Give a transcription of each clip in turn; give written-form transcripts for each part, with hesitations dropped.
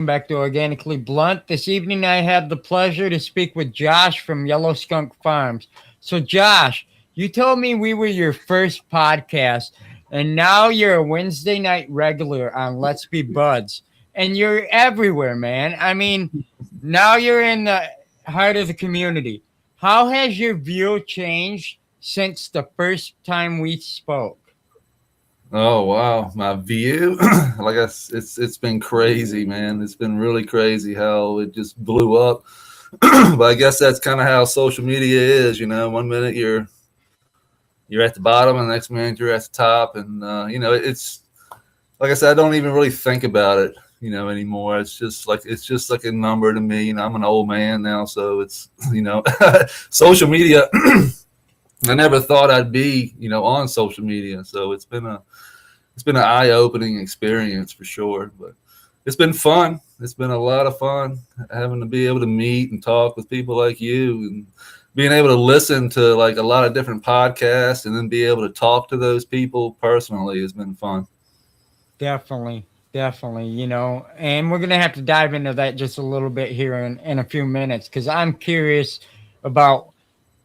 back to Organically Blunt. This evening, I have the pleasure to speak with Josh from Yellow Skunk Farms. So, Josh, you told me we were your first podcast, and now you're a Wednesday night regular on Let's Be Buds, and you're everywhere, man. I mean, now you're in the heart of the community. How has your view changed since the first time we spoke? Oh wow, my view, it's been crazy, man. It's been really crazy how it just blew up. But I guess that's kind of how social media is, you know. One minute you're at the bottom, and the next minute you're at the top, and it's like I said, I don't even really think about it, anymore. It's just like a number to me. I'm an old man now, so it's social media. I never thought I'd be, on social media, so it's been an eye-opening experience for sure, but it's been fun. It's been a lot of fun having to be able to meet and talk with people like you, and being able to listen to like a lot of different podcasts and then be able to talk to those people personally has been fun. Definitely, definitely, and we're going to have to dive into that just a little bit here in a few minutes because I'm curious about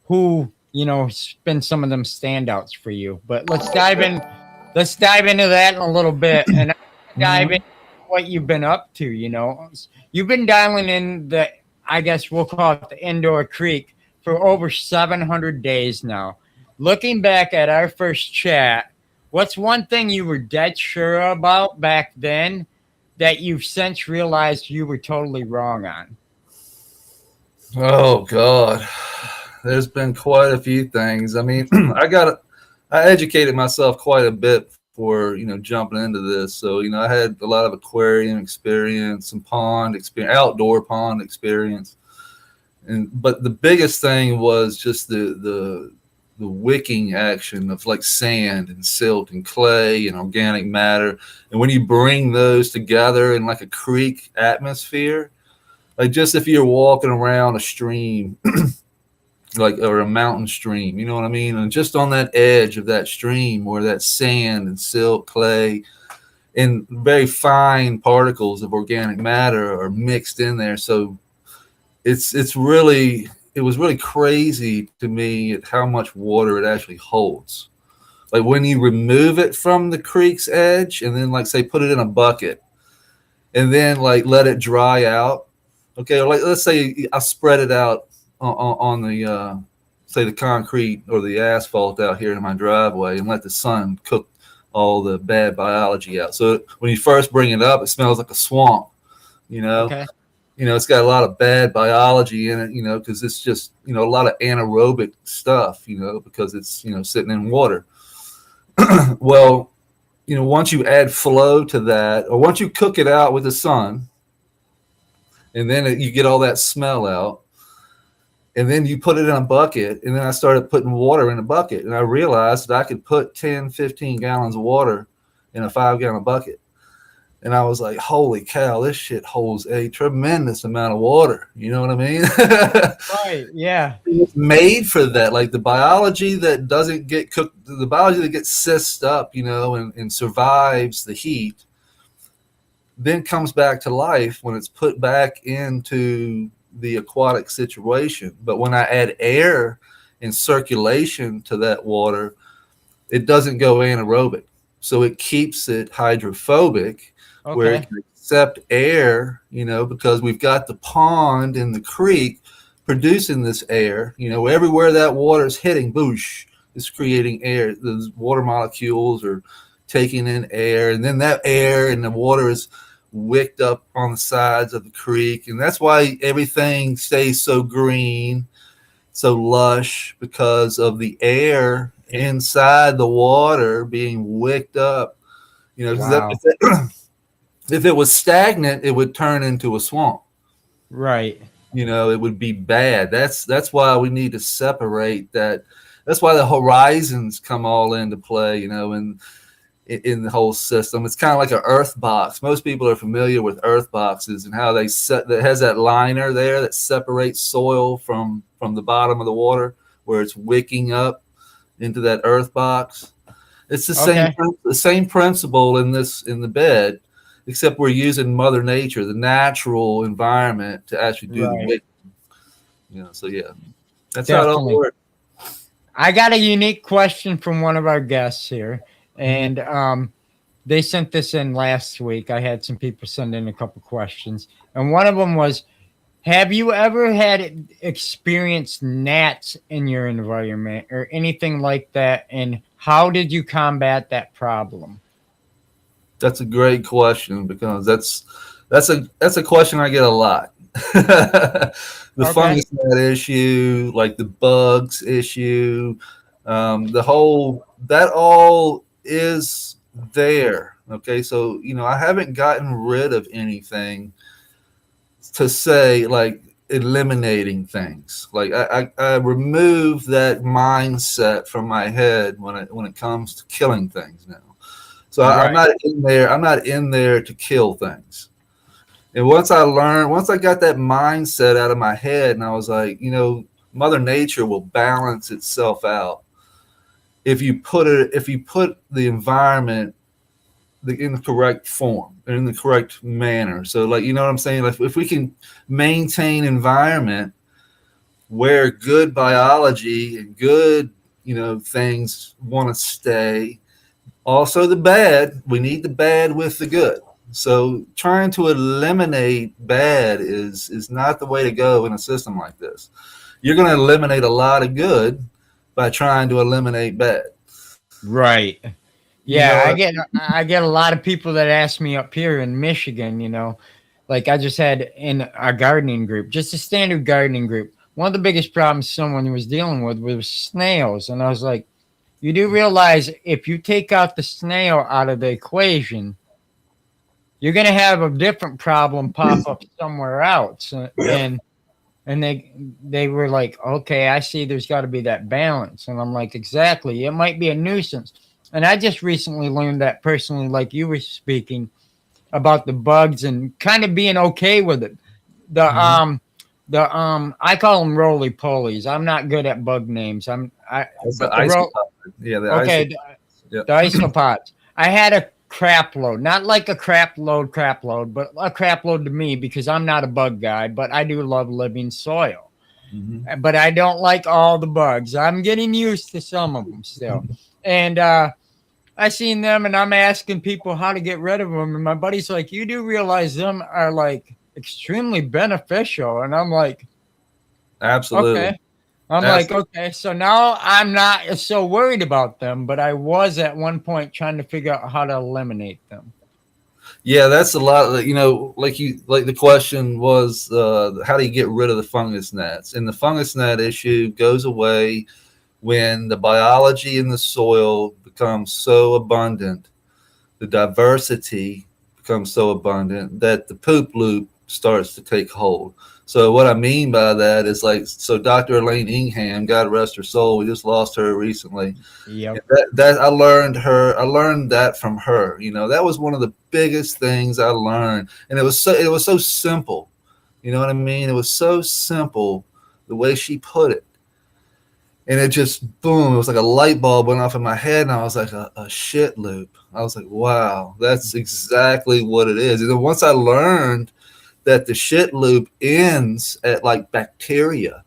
who, has been some of them standouts for you. But let's dive into that in a little bit and dive Mhm. into what you've been up to, You've been dialing in I guess we'll call it the indoor creek for over 700 days now. Looking back at our first chat, what's one thing you were dead sure about back then that you've since realized you were totally wrong on? Oh God, there's been quite a few things. I mean, I educated myself quite a bit before jumping into this. So I had a lot of aquarium experience, some pond experience, outdoor pond experience, but the biggest thing was just the wicking action of like sand and silt and clay and organic matter, and when you bring those together in like a creek atmosphere, like just if you're walking around a stream like or a mountain stream, you know what I mean? And just on that edge of that stream where that sand and silt, clay, and very fine particles of organic matter are mixed in there. So it was really crazy to me at how much water it actually holds. Like when you remove it from the creek's edge and then like say put it in a bucket and then like let it dry out. Okay, or like let's say I spread it out on the say the concrete or the asphalt out here in my driveway and let the sun cook all the bad biology out. So when you first bring it up, it smells like a swamp. You know, Okay. it's got a lot of bad biology in it. Because it's just a lot of anaerobic stuff. Because it's sitting in water. Well, once you add flow to that, or once you cook it out with the sun, and then you get all that smell out, and then you put it in a bucket, and then I started putting water in a bucket, and I realized that I could put 10, 15 gallons of water in a 5-gallon bucket. And I was like, holy cow, this shit holds a tremendous amount of water. You know what I mean? Right. Yeah. It's made for that. Like the biology that doesn't get cooked, the biology that gets sissed up, and survives the heat, then comes back to life when it's put back into the aquatic situation. But when I add air and circulation to that water, it doesn't go anaerobic. So it keeps it hydrophobic where Okay. it can accept air, because we've got the pond and the creek producing this air. Everywhere that water is hitting, boosh, it's creating air. Those water molecules are taking in air, and then that air and the water is wicked up on the sides of the creek. And that's why everything stays so green, so lush, because of the air inside the water being wicked up. Wow. If it was stagnant, it would turn into a swamp. Right. It would be bad. That's why we need to separate that. That's why the horizons come all into play, and in the whole system. It's kind of like an earth box. Most people are familiar with earth boxes and how they set that has that liner there that separates soil from the bottom of the water where it's wicking up into that earth box. It's the Okay. same principle in the bed. except we're using Mother Nature, the natural environment, to actually do the Right. weight. So yeah, that's how it all Definitely. works. I got a unique question from one of our guests here, Mhm. and they sent this in last week. I had some people send in a couple questions, and one of them was, have you ever had experienced gnats in your environment or anything like that? And how did you combat that problem? That's a great question because that's a question I get a lot. The Okay. fungus gnat issue, like the bugs issue, the whole that all is there. Okay, so I haven't gotten rid of anything to say like eliminating things. Like I remove that mindset from my head when it comes to killing things now. So I'm Right. not in there. I'm not in there to kill things. And once I got that mindset out of my head, and I was like, Mother Nature will balance itself out if you put the environment in the correct form and in the correct manner. So, like, you know what I'm saying? Like, if we can maintain environment where good biology and good, things want to stay. Also, the bad, we need the bad with the good. So trying to eliminate bad is not the way to go in a system like this. You're going to eliminate a lot of good by trying to eliminate bad. Right. You Yeah, know what I get a lot of people that ask me up here in Michigan, like I just had in our gardening group, just a standard gardening group. One of the biggest problems someone was dealing with was snails. And I was like, you do realize if you take out the snail out of the equation, you're going to have a different problem pop up somewhere else. And they were like, okay, I see there's got to be that balance. And I'm like, exactly. It might be a nuisance. And I just recently learned that personally, like you were speaking about the bugs and kind of being okay with it. The Mhm. I call them roly polies. I'm not good at bug names. That's the But the roll. isopod. Yeah, the Okay, isopod. Yeah. the isopods. I had a crap load, not like a crap load, but a crap load to me because I'm not a bug guy, but I do love living soil. Mhm. But I don't like all the bugs. I'm getting used to some of them still. And I seen them and I'm asking people how to get rid of them. And my buddy's like, you do realize them are like extremely beneficial. And I'm like, Absolutely. okay. I'm like, Absolutely. okay, so now I'm not so worried about them, but I was at one point trying to figure out how to eliminate them. Yeah, that's a lot. Like the question was, how do you get rid of the fungus gnats? And the fungus gnat issue goes away when the biology in the soil becomes so abundant, the diversity becomes so abundant that the poop loop starts to take hold. So what I mean by that is like, so Dr. Elaine Ingham, God rest her soul, we just lost her recently. Yep. That I learned that from her. That was one of the biggest things I learned, and it was so simple. You know what I mean? It was so simple the way she put it, and it just boom. It was like a light bulb went off in my head, and I was like a shit loop. I was like, wow, that's exactly what it is. And then once I learned that the shit loop ends at like bacteria.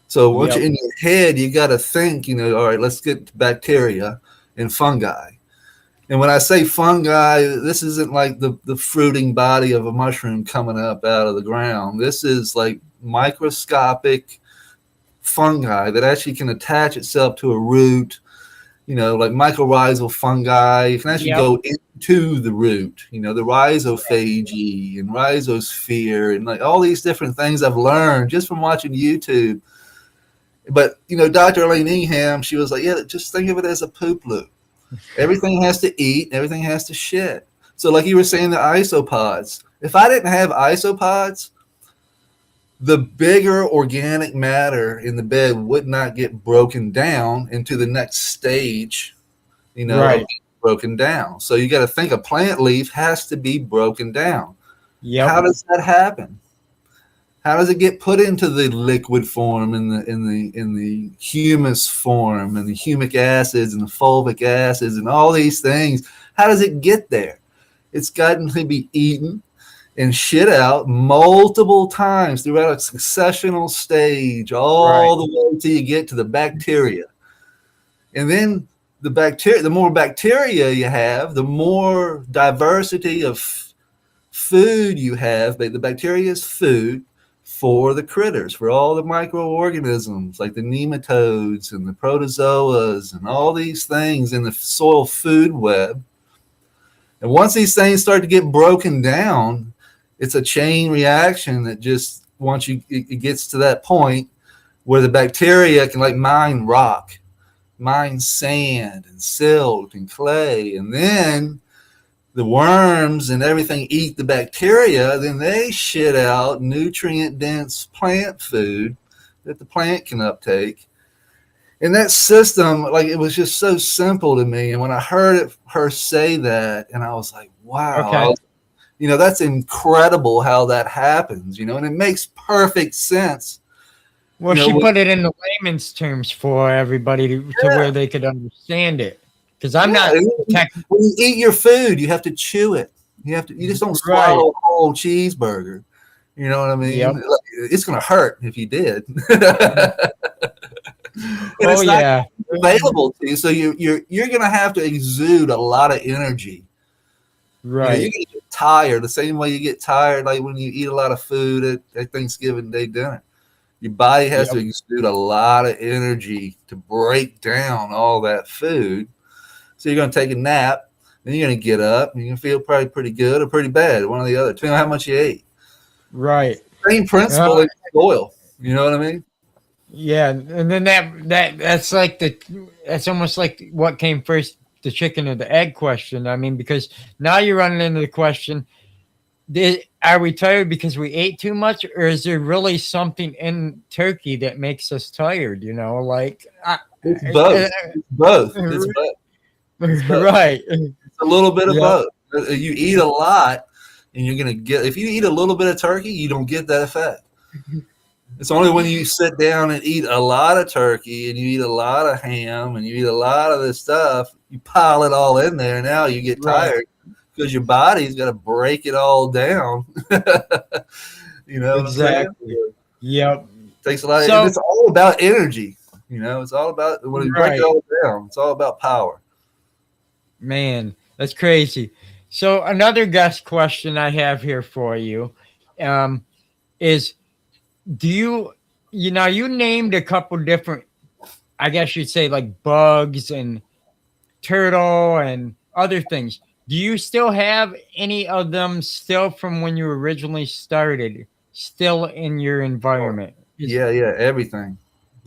So once Yep. you're in your head, you got to think, all right, let's get to bacteria and fungi. And when I say fungi, this isn't like the fruiting body of a mushroom coming up out of the ground. This is like microscopic fungi that actually can attach itself to a root, like mycorrhizal fungi. You can actually Yep. go into the root, the rhizophagy and rhizosphere and like all these different things I've learned just from watching YouTube. But Dr. Elaine Ingham, she was like, yeah, just think of it as a poop loop. Everything has to eat, everything has to shit. So like you were saying, the isopods. If I didn't have isopods, the bigger organic matter in the bed would not get broken down into the next stage, of Right. being broken down. So you got to think a plant leaf has to be broken down. How Yep. does that happen? How does it get put into the liquid form, in the humus form, and the humic acids and the fulvic acids and all these things? How does it get there? It's gotten to be eaten and shit out multiple times throughout a successional stage, all the way till you get to the bacteria. And then the more bacteria you have, the more diversity of food you have. The bacteria is food for the critters, for all the microorganisms like the nematodes and the protozoas and all these things in the soil food web. And once these things start to get broken down, it's a chain reaction that just once it gets to that point where the bacteria can like mine rock, mine sand and silt and clay, and then the worms and everything eat the bacteria, then they shit out nutrient-dense plant food that the plant can uptake. And that system, like, it was just so simple to me. And when I heard her say that, and I was like, wow, that's incredible how that happens, and it makes perfect sense. Well, she put it in the layman's terms for everybody to where they could understand it. Because I'm not. When you eat your food, you have to chew it. You just don't swallow a whole cheeseburger. You know what I mean? Yep. It's going to hurt if you did. It's not available to you, so you're going to have to exude a lot of energy. Right. You get tired the same way you get tired, like when you eat a lot of food at Thanksgiving Day dinner. Your body has to exude a lot of energy to break down all that food. So you're going to take a nap, then you're going to get up, and you're going to feel probably pretty good or pretty bad, one or the other, depending on how much you ate. Right. Same principle in oil. You know what I mean? Yeah, and then that's almost like what came first, the chicken or the egg question. I mean, because now you're running into the question: are we tired because we ate too much, or is there really something in turkey that makes us tired? It's both. It's both. Right. It's a little bit of both. You eat a lot, and you're gonna get. If you eat a little bit of turkey, you don't get that effect. It's only when you sit down and eat a lot of turkey and you eat a lot of ham and you eat a lot of this stuff, you pile it all in there. Now you get tired because your body's got to break it all down. Exactly. Yep. It takes a lot. It's all about energy. It's all about when you break it all down. It's all about power. Man, that's crazy. So another guest question I have here for you is, you named a couple different, I guess you'd say, like bugs and turtle and other things. Do you still have any of them still from when you originally started still in your environment? Yeah, everything.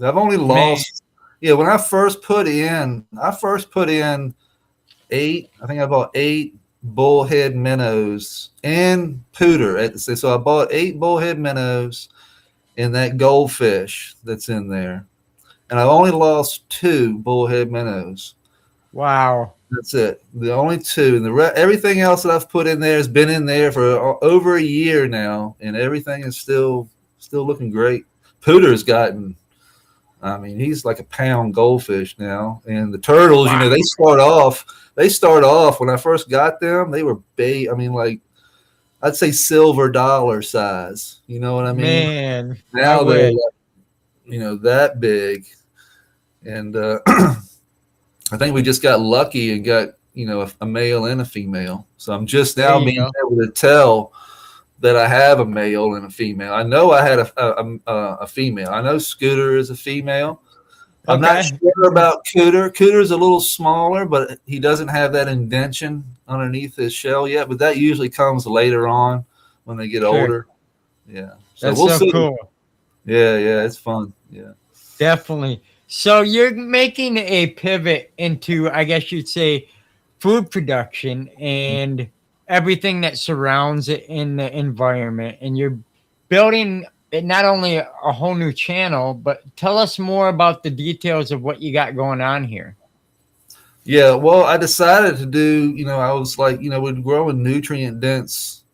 I've only lost. Yeah, when I first put in 8. I think I bought 8 bullhead minnows and pooter. So I bought 8 bullhead minnows and that goldfish that's in there, and I've only lost 2 bullhead minnows. Wow, that's it. The only 2, and everything else that I've put in there has been in there for over a year now, and everything is still looking great. Pooter's gotten. I mean, he's like a pound goldfish now, and the turtles, they start off when I first got them, they were big. I mean, like, I'd say silver dollar size. You know what I mean? Man, now they're like, that big. And I think we just got lucky and got, a male and a female. So I'm just now being able to tell that I have a male and a female. I know I had a female. I know Scooter is a female. I'm not sure about Cooter. Cooter's a little smaller, but he doesn't have that indention underneath his shell yet. But that usually comes later on when they get older. Yeah. So that's so cool. Yeah, it's fun. Yeah. Definitely. So you're making a pivot into, I guess you'd say, food production and everything that surrounds it in the environment. And you're building not only a whole new channel, but tell us more about the details of what you got going on here. Yeah, well, I decided to do, I was like, we're growing nutrient dense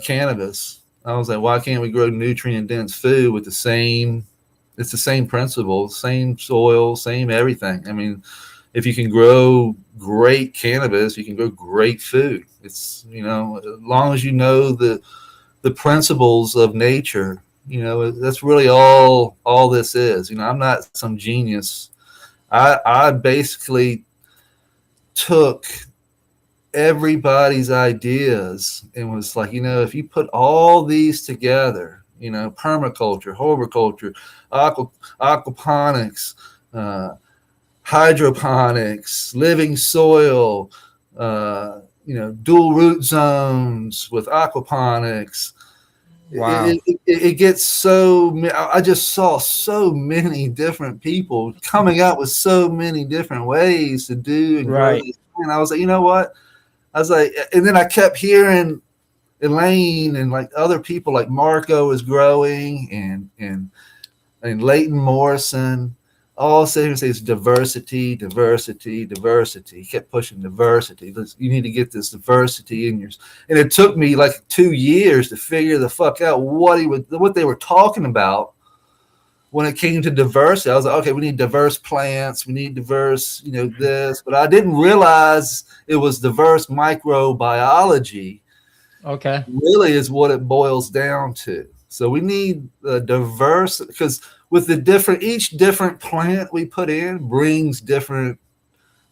cannabis. I was like, why can't we grow nutrient dense food with it's the same principle, same soil, same everything. I mean, if you can grow great cannabis, you can grow great food. It's, you know, as long as you know the principles of nature, you know, that's really all this is. You know, I'm not some genius. I basically took everybody's ideas and was like, you know, if you put all these together, you know, permaculture, horticulture, aquaponics, uh, hydroponics, living soil, you know, dual root zones with aquaponics. Wow. It gets so. I just saw so many different people coming up with so many different ways to do and grow Right. these. And I was like, you know what? I was like, and then I kept hearing Elaine and like other people, like Marco is growing, and Leighton Morrison, all saying is diversity, diversity, diversity. He kept pushing diversity. You need to get this diversity in yours. And it took me like 2 years to figure the fuck out what they were talking about when it came to diversity. I was like, okay, we need diverse plants, we need diverse, you know, this, but I didn't realize it was diverse microbiology. Okay. Really is what it boils down to. So we need a diverse, because with each different plant we put in brings different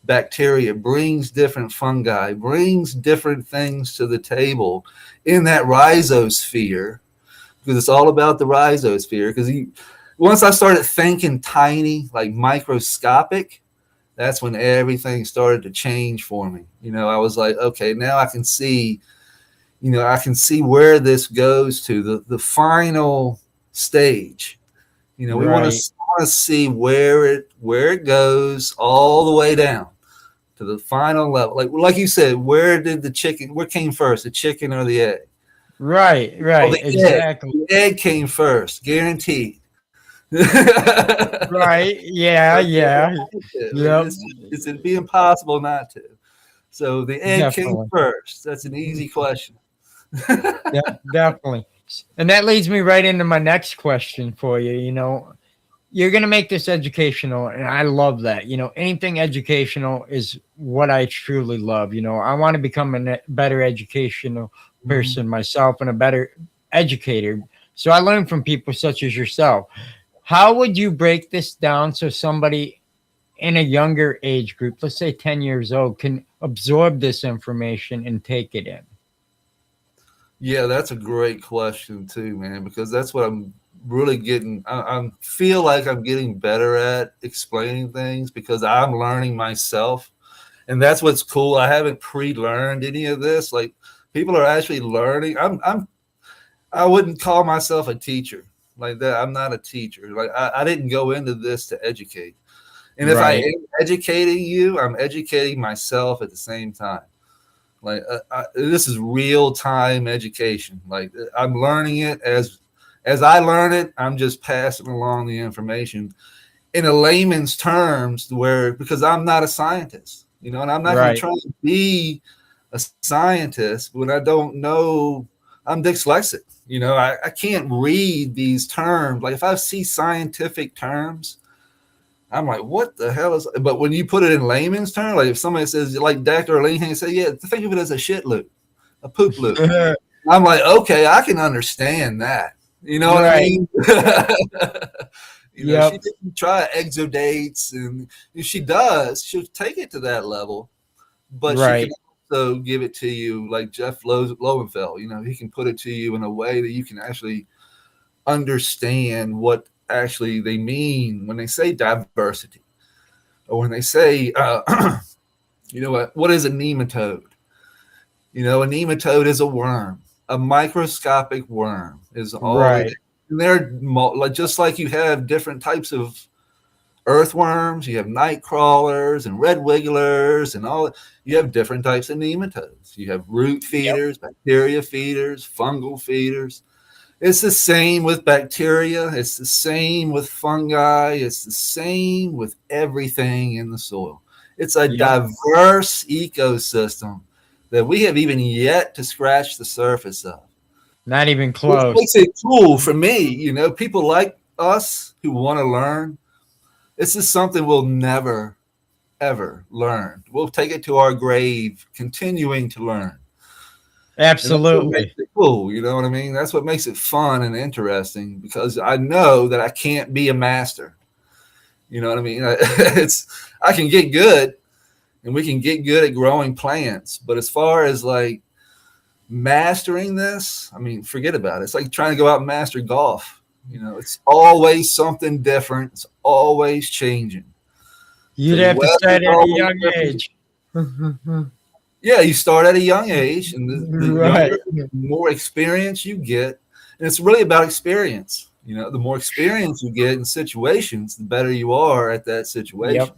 bacteria, brings different fungi, brings different things to the table in that rhizosphere, because it's all about the rhizosphere. Because once I started thinking tiny, like microscopic, that's when everything started to change for me. You know, I was like, okay, now I can see, you know, I can see where this goes to the final stage. You know, we want to see where it goes all the way down to the final level. Like you said, where came first, the chicken or the egg? Right. Oh, Right. the Exactly. egg came first, guaranteed. Right. Yeah. Yeah. Yep. It'd be impossible not to. So the egg came Definitely. first. That's an easy question. Definitely. And that leads me right into my next question for you. You know, you're going to make this educational, and I love that. You know, anything educational is what I truly love. You know, I want to become a better educational person myself and a better educator. So I learn from people such as yourself. How would you break this down so somebody in a younger age group, let's say 10 years old, can absorb this information and take it in? Yeah, that's a great question too, man, because that's what I'm really getting. I feel like I'm getting better at explaining things because I'm learning myself. And that's what's cool. I haven't pre-learned any of this. Like people are actually learning. I wouldn't call myself a teacher like that. I'm not a teacher. Like I didn't go into this to educate. And if I Right. am educating you, I'm educating myself at the same time. Like this is real time education. Like I'm learning it as I learn it. I'm just passing along the information in a layman's terms, because I'm not a scientist, you know, and I'm not going to Right. try to be a scientist when I don't know. I'm dyslexic. You know, I can't read these terms. Like if I see scientific terms, I'm like, what the hell is? But when you put it in layman's terms, like if somebody says, like Dr. Elaine say, yeah, think of it as a shit loop, a poop loop. I'm like, okay, I can understand that. You know what I Right. mean? You know, she Yep. didn't try exudates, and if she does, she'll take it to that level. But she can Right. also give it to you like Jeff Lowenfeld. You know, he can put it to you in a way that you can actually understand what actually they mean when they say diversity, or when they say, you know, what is a nematode? You know, a nematode is a worm, a microscopic worm is all it is. Right. And they're like, just like you have different types of earthworms, you have night crawlers and red wigglers and all. You have different types of nematodes. You have root Yep. feeders, bacteria feeders, fungal feeders. It's the same with bacteria. It's the same with fungi. It's the same with everything in the soil. It's a Yep. diverse ecosystem that we have even yet to scratch the surface of. Not even Which close. makes it cool for me. You know, people like us who want to learn. This is something we'll never ever learn. We'll take it to our grave, continuing to learn. And that's what makes Absolutely. it cool. You know what I mean? That's what makes it fun and interesting, because I know that I can't be a master. You know what I mean? I can get good, and we can get good at growing plants. But as far as like mastering this, I mean, forget about it. It's like trying to go out and master golf. You know, it's always something different. It's always changing. You'd The have to weather's start at a always young different. age. Yeah, you start at a young age, and the Right. younger, the more experience you get, and it's really about experience. You know, the more experience you get in situations, the better you are at that situation. Yep.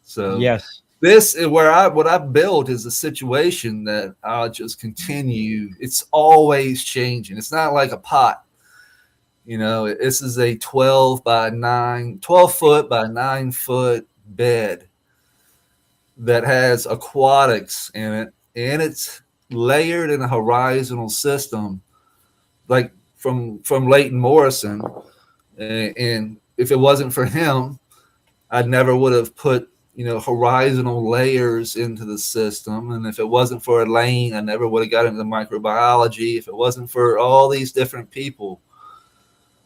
So Yes. this is where what I built is a situation that I'll just continue. It's always changing. It's not like a pot. You know, this is a 12 foot by 9 foot bed that has aquatics in it, and it's layered in a horizontal system, like from Leighton Morrison. And if it wasn't for him, I never would have put, you know, horizontal layers into the system. And if it wasn't for Elaine, I never would have got into microbiology. If it wasn't for all these different people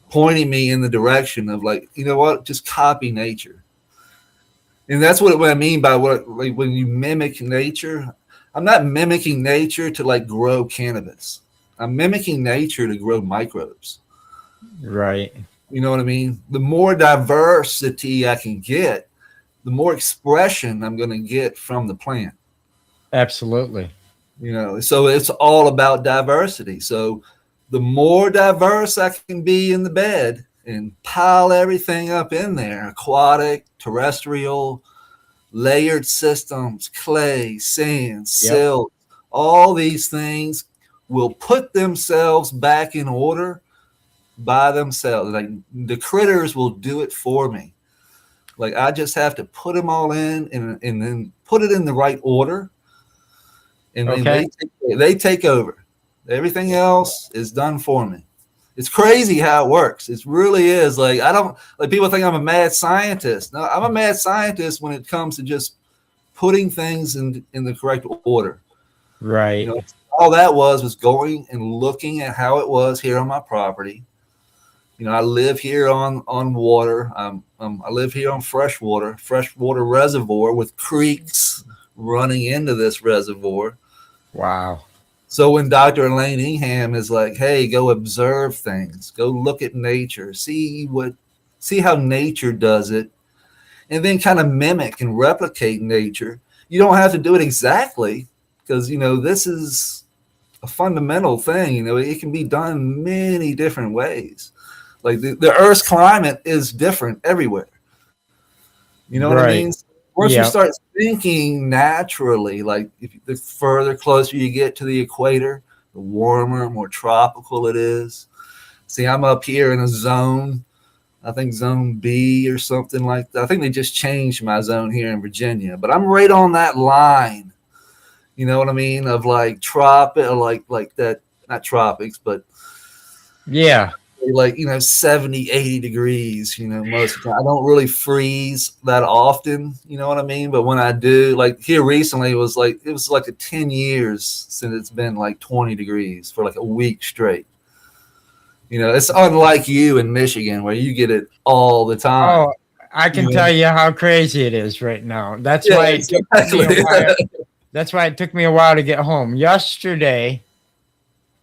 pointing me in the direction of, like, you know what, just copy nature. And that's what I mean by what, like, when you mimic nature. I'm not mimicking nature to like grow cannabis. I'm mimicking nature to grow microbes. Right. You know what I mean? The more diversity I can get, the more expression I'm going to get from the plant. Absolutely. You know, so it's all about diversity. So the more diverse I can be in the bed and pile everything up in there, aquatic, terrestrial, layered systems, clay, sand, Yep. silt, all these things will put themselves back in order by themselves. Like, the critters will do it for me. Like, I just have to put them all in, and then put it in the right order, and then Okay. they take over. Everything else is done for me. It's crazy how it works. It really is. Like, I don't, like, people think I'm a mad scientist. No, I'm a mad scientist when it comes to just putting things in the correct order. Right. You know, all that was going and looking at how it was here on my property. You know, I live here on water. I live here on freshwater reservoir with creeks running into this reservoir. Wow. So when Dr. Elaine Ingham is like, "Hey, go observe things, go look at nature, see how nature does it, and then kind of mimic and replicate nature." You don't have to do it exactly, because, you know, this is a fundamental thing. You know, it can be done many different ways. Like, the Earth's climate is different everywhere. You know what I Right. mean? Once you Yeah. start thinking naturally, like, if the further closer you get to the equator, the warmer, more tropical it is. See, I'm up here in a zone, I think zone B or something like that. I think they just changed my zone here in Virginia, but I'm right on that line. You know what I mean? Of like tropic, like that, not tropics, but Yeah. like, you know, 70, 80 degrees, you know, most of the time. I don't really freeze that often, you know what I mean? But when I do, like here recently, it was like a 10 years since it's been like 20 degrees for like a week straight. You know, it's unlike you in Michigan where you get it all the time. Oh, I You can know? tell you how crazy it is right now. That's Yeah, why it took me a exactly. while. That's why it took me a while to get home. Yesterday,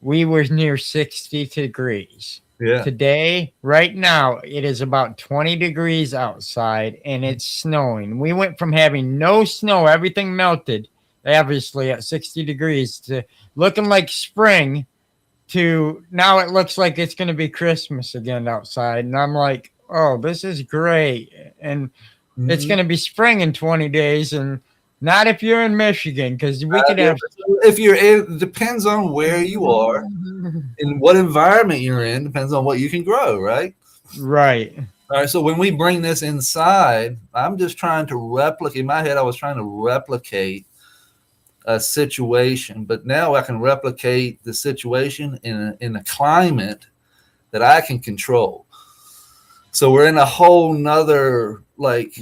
we were near 60 degrees. Yeah. Today, right now, it is about 20 degrees outside and it's snowing. We went from having no snow, everything melted, obviously at 60 degrees, to looking like spring, to now it looks like it's going to be Christmas again outside. And I'm like, oh, this is great. And it's Mhm. going to be spring in 20 days. And not if you're in Michigan, because we could Yeah, have. if you're in, it depends on where you are and what environment you're in, depends on what you can grow, right? Right. All right, so when we bring this inside, I'm just trying to replicate. In my head, I was trying to replicate a situation, but now I can replicate the situation in a climate that I can control. So we're in a whole nother, like,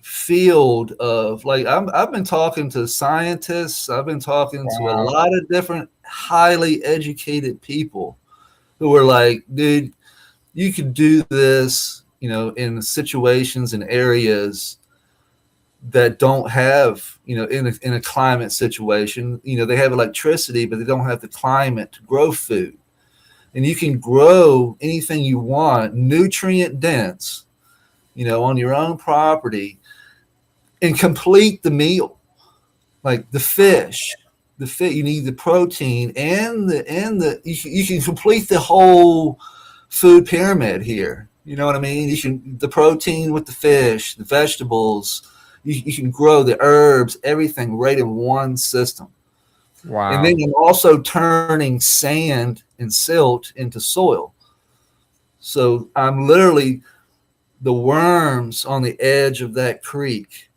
field of like I've been talking to scientists. I've been talking to a Wow. lot of different highly educated people who are like, dude, you could do this, you know, in situations and areas that don't have, you know, in a climate situation, you know, they have electricity, but they don't have the climate to grow food. And you can grow anything you want, nutrient dense, you know, on your own property and complete the meal. Like the fish, you need the protein and you can complete the whole food pyramid here. You know what I mean? You can the protein with the fish, the vegetables, you can grow the herbs, everything right in one system. And Wow. then you're also turning sand and silt into soil. So I'm literally the worms on the edge of that creek.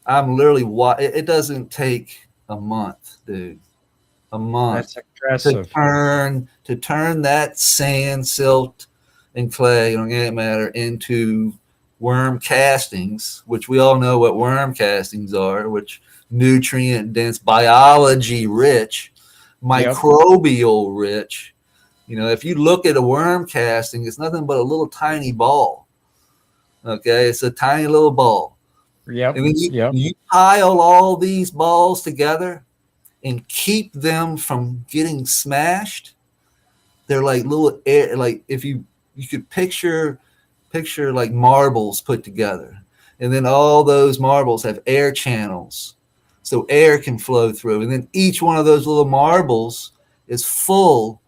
I'm literally it doesn't take a month, dude. A month That's impressive. to turn that sand, silt, and clay, organic matter into worm castings, which we all know what worm castings are, which nutrient dense, biology rich, Yep. microbial rich. You know, if you look at a worm casting, it's nothing but a little tiny ball. Okay, it's a tiny little ball. Yep. And then Yep. you pile all these balls together and keep them from getting smashed. They're like little air, like if you could picture like marbles put together. And then all those marbles have air channels. So air can flow through. And then each one of those little marbles is full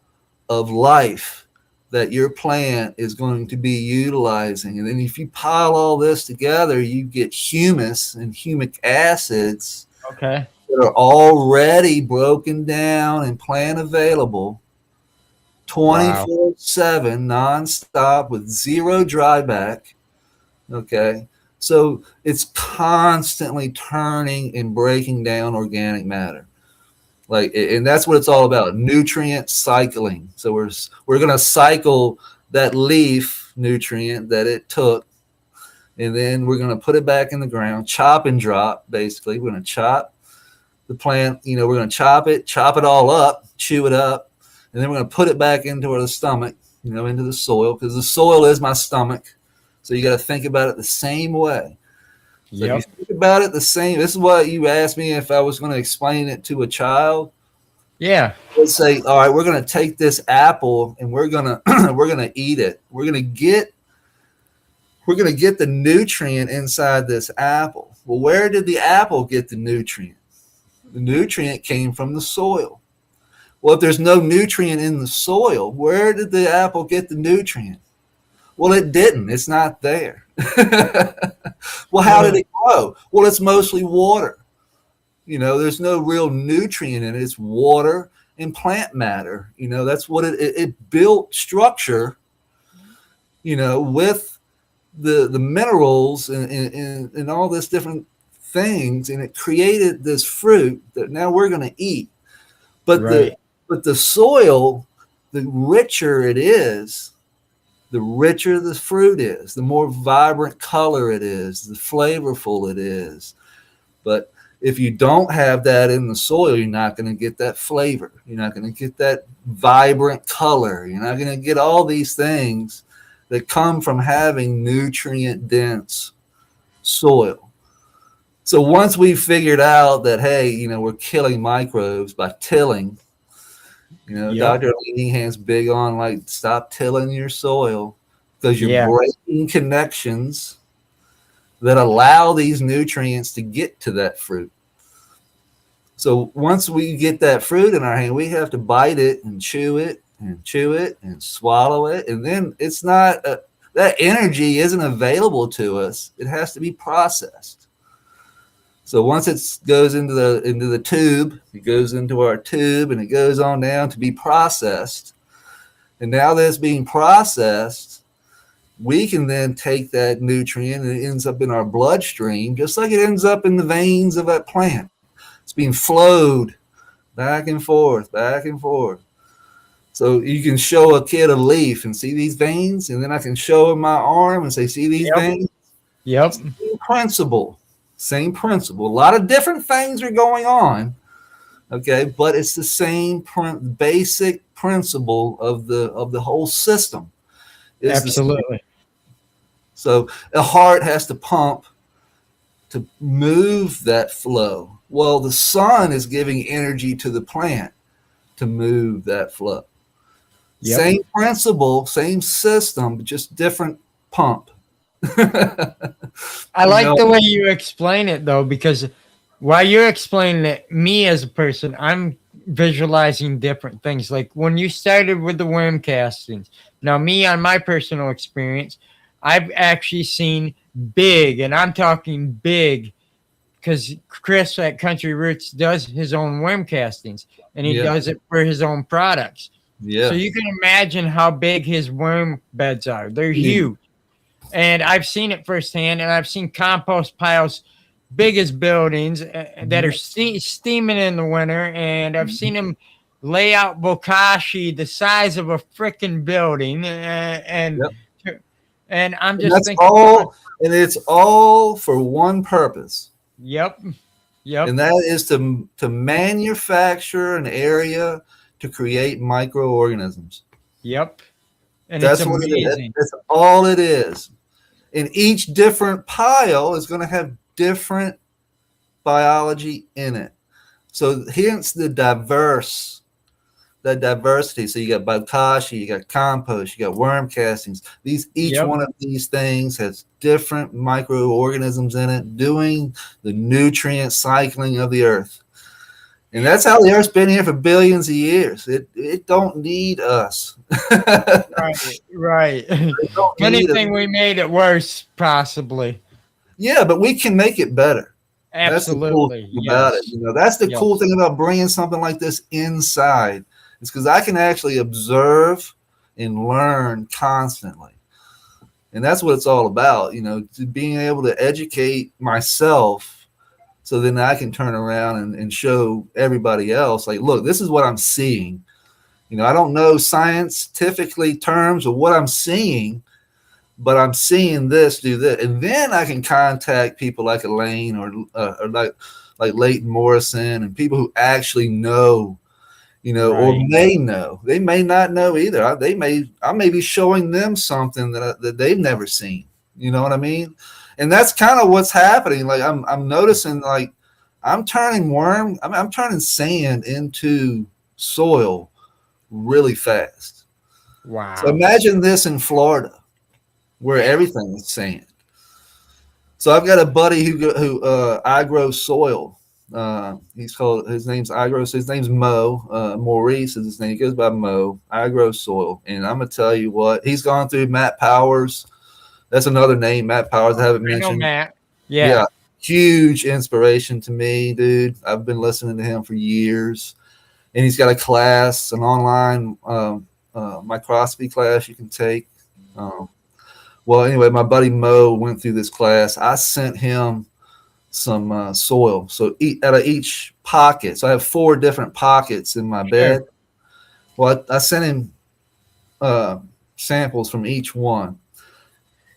of life that your plant is going to be utilizing. And then if you pile all this together, you get humus and humic acids Okay. that are already broken down and plant available Wow. 24/7 nonstop with zero dryback. Okay. So it's constantly turning and breaking down organic matter. Like, and that's what it's all about, nutrient cycling. So we're going to cycle that leaf nutrient that it took, and then we're going to put it back in the ground, chop and drop. Basically, we're going to chop the plant. You know, we're going to chop it all up, chew it up, and then we're going to put it back into the stomach. You know, into the soil, because the soil is my stomach. So you got to think about it the same way. So if you Yep. think about it the same, this is what you asked me if I was going to explain it to a child. Yeah. Let's say, all right, we're going to take this apple and we're going to we're going to eat it. We're going to get the nutrient inside this apple. Well, where did the apple get the nutrient? The nutrient came from the soil. Well, if there's no nutrient in the soil, where did the apple get the nutrient? Well, it didn't. It's not there. Well, how did it grow? Well, it's mostly water. You know, there's no real nutrient in it. It's water and plant matter. You know, that's what it built structure, you know, with the minerals and all this different things. And it created this fruit that now we're going to eat. But Right. the soil, the richer it is, the richer the fruit is, the more vibrant color it is, the flavorful it is. But if you don't have that in the soil, you're not going to get that flavor. You're not going to get that vibrant color. You're not going to get all these things that come from having nutrient dense soil. So once we figured out that, hey, you know, we're killing microbes by tilling, you know, Yep. Dr. Leaningham's big on like stop tilling your soil because you're Yeah. breaking connections that allow these nutrients to get to that fruit. So once we get that fruit in our hand, we have to bite it and chew it and chew it and swallow it. And then it's not that energy isn't available to us. It has to be processed. So once it goes into the tube, it goes into our tube and it goes on down to be processed. And now that it's being processed, we can then take that nutrient and it ends up in our bloodstream, just like it ends up in the veins of that plant. It's being flowed back and forth, back and forth. So you can show a kid a leaf and see these veins, and then I can show him my arm and say, see these Yep. veins? Yep. Same principle. Same principle. A lot of different things are going on, okay, but it's the same basic principle of the whole system. It's Absolutely. so the heart has to pump to move that flow. Well, the sun is giving energy to the plant to move that flow. Yep. Same principle, same system, but just different pump. I You like know, the way you explain it though, because while you're explaining it, me as a person, I'm visualizing different things. Like when you started with the worm castings. Now, me on my personal experience, I've actually seen big, and I'm talking big, because Chris at Country Roots does his own worm castings, and he yeah, does it for his own products. So yeah. you can imagine how big his worm beds are. They're Huge. huge. And I've seen it firsthand, and I've seen compost piles big as buildings that are steaming in the winter, and I've seen them lay out bokashi the size of a freaking building, Yep. and I'm And just that's thinking, all, and it's all for one purpose, yep, yep, and that is to manufacture an area to create microorganisms. yep, and it's That's what it is. amazing. That's all it is. And each different pile is going to have different biology in it. So hence the diversity. So you got bokashi, you got compost, you got worm castings. Each Yep. one of these things has different microorganisms in it doing the nutrient cycling of the earth. And that's how the earth's been here for billions of years. It don't need us. Right, right. It don't If need us. anything, we made it worse, possibly. Yeah, but we can make it better. That's the cool Absolutely, thing about it. yes, That's the cool yes. thing about bringing something like this inside. It's because I can actually observe and learn constantly. And that's what it's all about, to being able to educate myself so then I can turn around and show everybody else, like, look, this is what I'm seeing. I don't know scientifically terms of what I'm seeing, but I'm seeing this do this, and then I can contact people like Elaine or like Leighton Morrison and people who actually know, or Right, may know. They may not know either. I may be showing them something that they've never seen. You know what I mean? And that's kind of what's happening. Like I'm noticing, like I'm turning sand into soil really fast. So wow. imagine this in Florida, where everything is sand. So I've got a buddy who I grow soil. His name's I grow. His name's Mo. Maurice is his name. He goes by Mo. I grow soil, and I'm gonna tell you what, he's gone through. Matt Powers. That's another name, Matt Powers. I haven't I know mentioned. Matt. Yeah, Yeah. huge inspiration to me, dude. I've been listening to him for years, and he's got a class, an online microscopy class you can take. Well, anyway, my buddy Mo went through this class. I sent him some soil. So out of each pocket, so I have 4 different pockets in my Sure. bed. Well, I sent him samples from each one.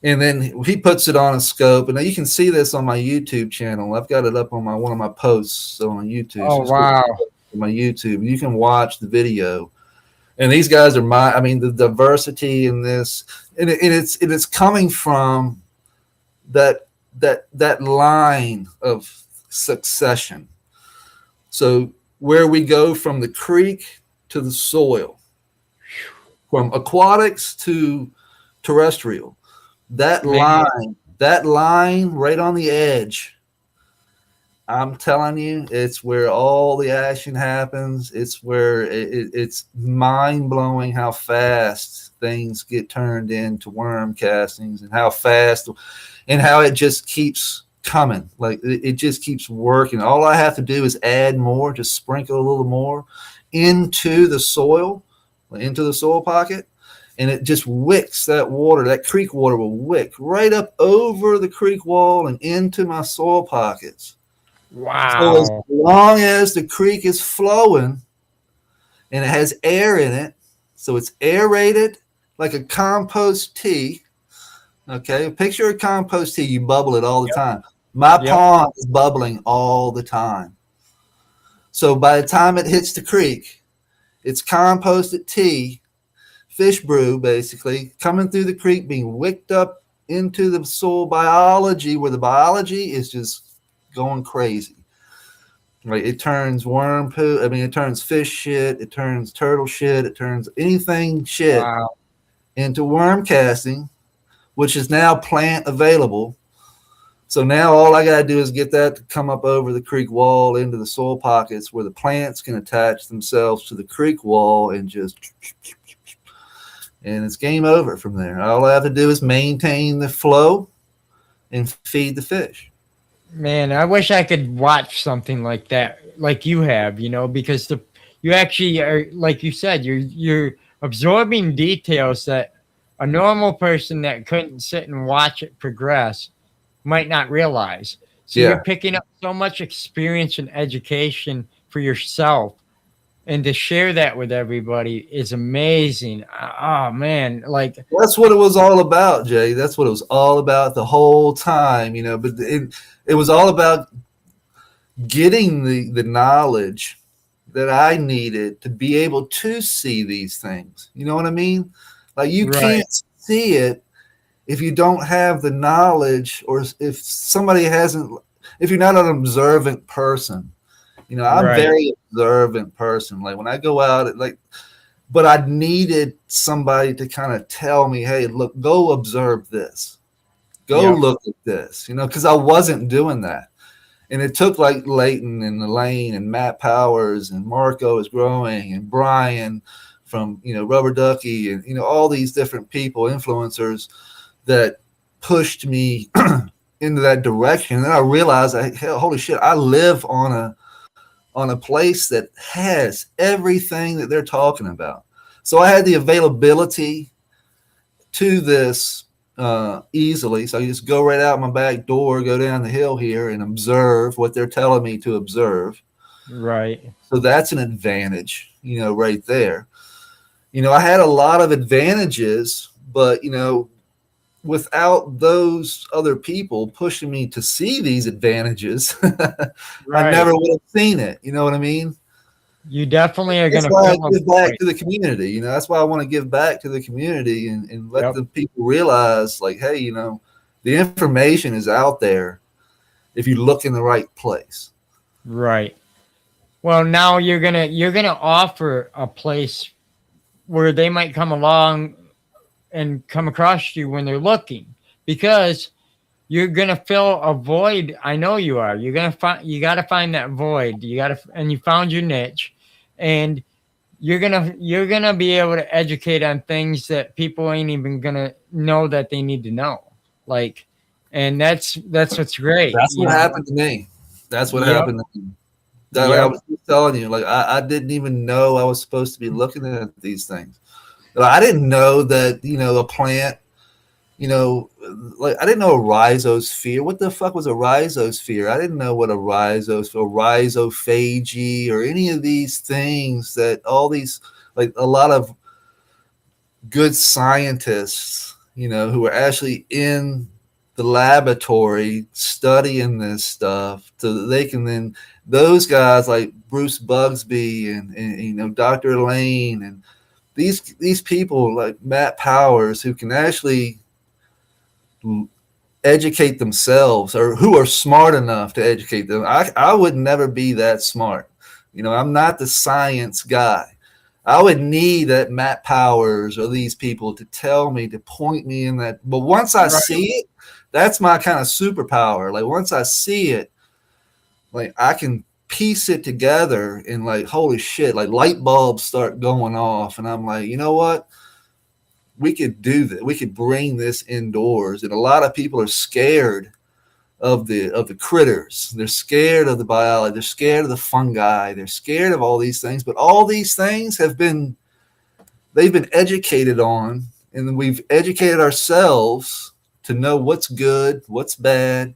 And then he puts it on a scope. And now you can see this on my YouTube channel. I've got it up on one of my posts on YouTube. Oh So wow. my YouTube. You can watch the video. And these guys are the diversity in this, and it's coming from that line of succession. So where we go from the creek to the soil, from aquatics to terrestrial, that Man. line right on the edge, I'm telling you, it's where all the action happens. It's where it's mind blowing how fast things get turned into worm castings, and how fast and how it just keeps coming. Like it just keeps working. All I have to do is add more, just sprinkle a little more into the soil pocket, and it just wicks that water. That creek water will wick right up over the creek wall and into my soil pockets. So as Wow. long as the creek is flowing and it has air in it, so it's aerated like a compost tea. Okay, picture a compost tea, you bubble it all the time. My Yep. pond is bubbling all the time. So by the time it hits the creek, it's composted tea, fish brew, basically, coming through the creek, being wicked up into the soil biology, where the biology is just going crazy. Right? It turns worm poo. I mean, it turns fish shit. It turns turtle shit. It turns anything shit Wow. into worm casting, which is now plant available. So now all I got to do is get that to come up over the creek wall into the soil pockets where the plants can attach themselves to the creek wall and it's game over from there. All I have to do is maintain the flow and feed the fish. Man, I wish I could watch something like that, like you have, because you actually are, like you said, you're absorbing details that a normal person that couldn't sit and watch it progress might not realize. So you're Yeah. picking up so much experience and education for yourself, and to share that with everybody is amazing. Oh man, like That's what it was all about, Jay. That's what it was all about the whole time, but it was all about getting the knowledge that I needed to be able to see these things. You know what I mean? Like you right, can't see it if you don't have the knowledge, or if you're not an observant person. I'm a right, very observant person. Like when I go out, but I needed somebody to kind of tell me, hey, look, go observe this. Go yep, look at this, because I wasn't doing that. And it took like Leighton and Elaine and Matt Powers and Marco is growing and Brian from, Rubber Ducky and, all these different people, influencers that pushed me into that direction. And then I realized, holy shit, I live on a place that has everything that they're talking about. So I had the availability to this easily. So I just go right out my back door, go down the hill here and observe what they're telling me to observe. right, So that's an advantage, right there. I had a lot of advantages, but, without those other people pushing me to see these advantages, I right. never would have seen it. You know what I mean? You definitely are That's gonna why I fill a give back void. to the community. That's why I want to give back to the community and let Yep. the people realize, like, hey, the information is out there if you look in the right place. Right. Well, now you're gonna offer a place where they might come along and come across you when they're looking, because you're gonna fill a void. I know you are. You got to find that void. And you found your niche, and you're gonna be able to educate on things that people ain't even gonna know that they need to know. Like, and that's what's great. That's what happened to me. That's what Yep. happened to me. Like I Yep. was just telling you, like I didn't even know I was supposed to be looking at these things. Like, I didn't know that a plant, like I didn't know a rhizosphere. What the fuck was a rhizosphere? I didn't know what a rhizophagy, or any of these things that all these, like a lot of good scientists, who are actually in the laboratory studying this stuff, so that they can then, those guys like Bruce Bugsby and Dr. Elaine and these people like Matt Powers, who can actually educate themselves, or who are smart enough to educate them. I would never be that smart. I'm not the science guy. I would need that Matt Powers or these people to tell me, to point me in that. But once I Right. see it, that's my kind of superpower. Like once I see it, like I can piece it together and like, holy shit, like light bulbs start going off. And I'm like, you know what? We could do that. We could bring this indoors. And a lot of people are scared of the critters. They're scared of the biology. They're scared of the fungi. They're scared of all these things. But all these things they've been educated on, and then we've educated ourselves to know what's good, what's bad.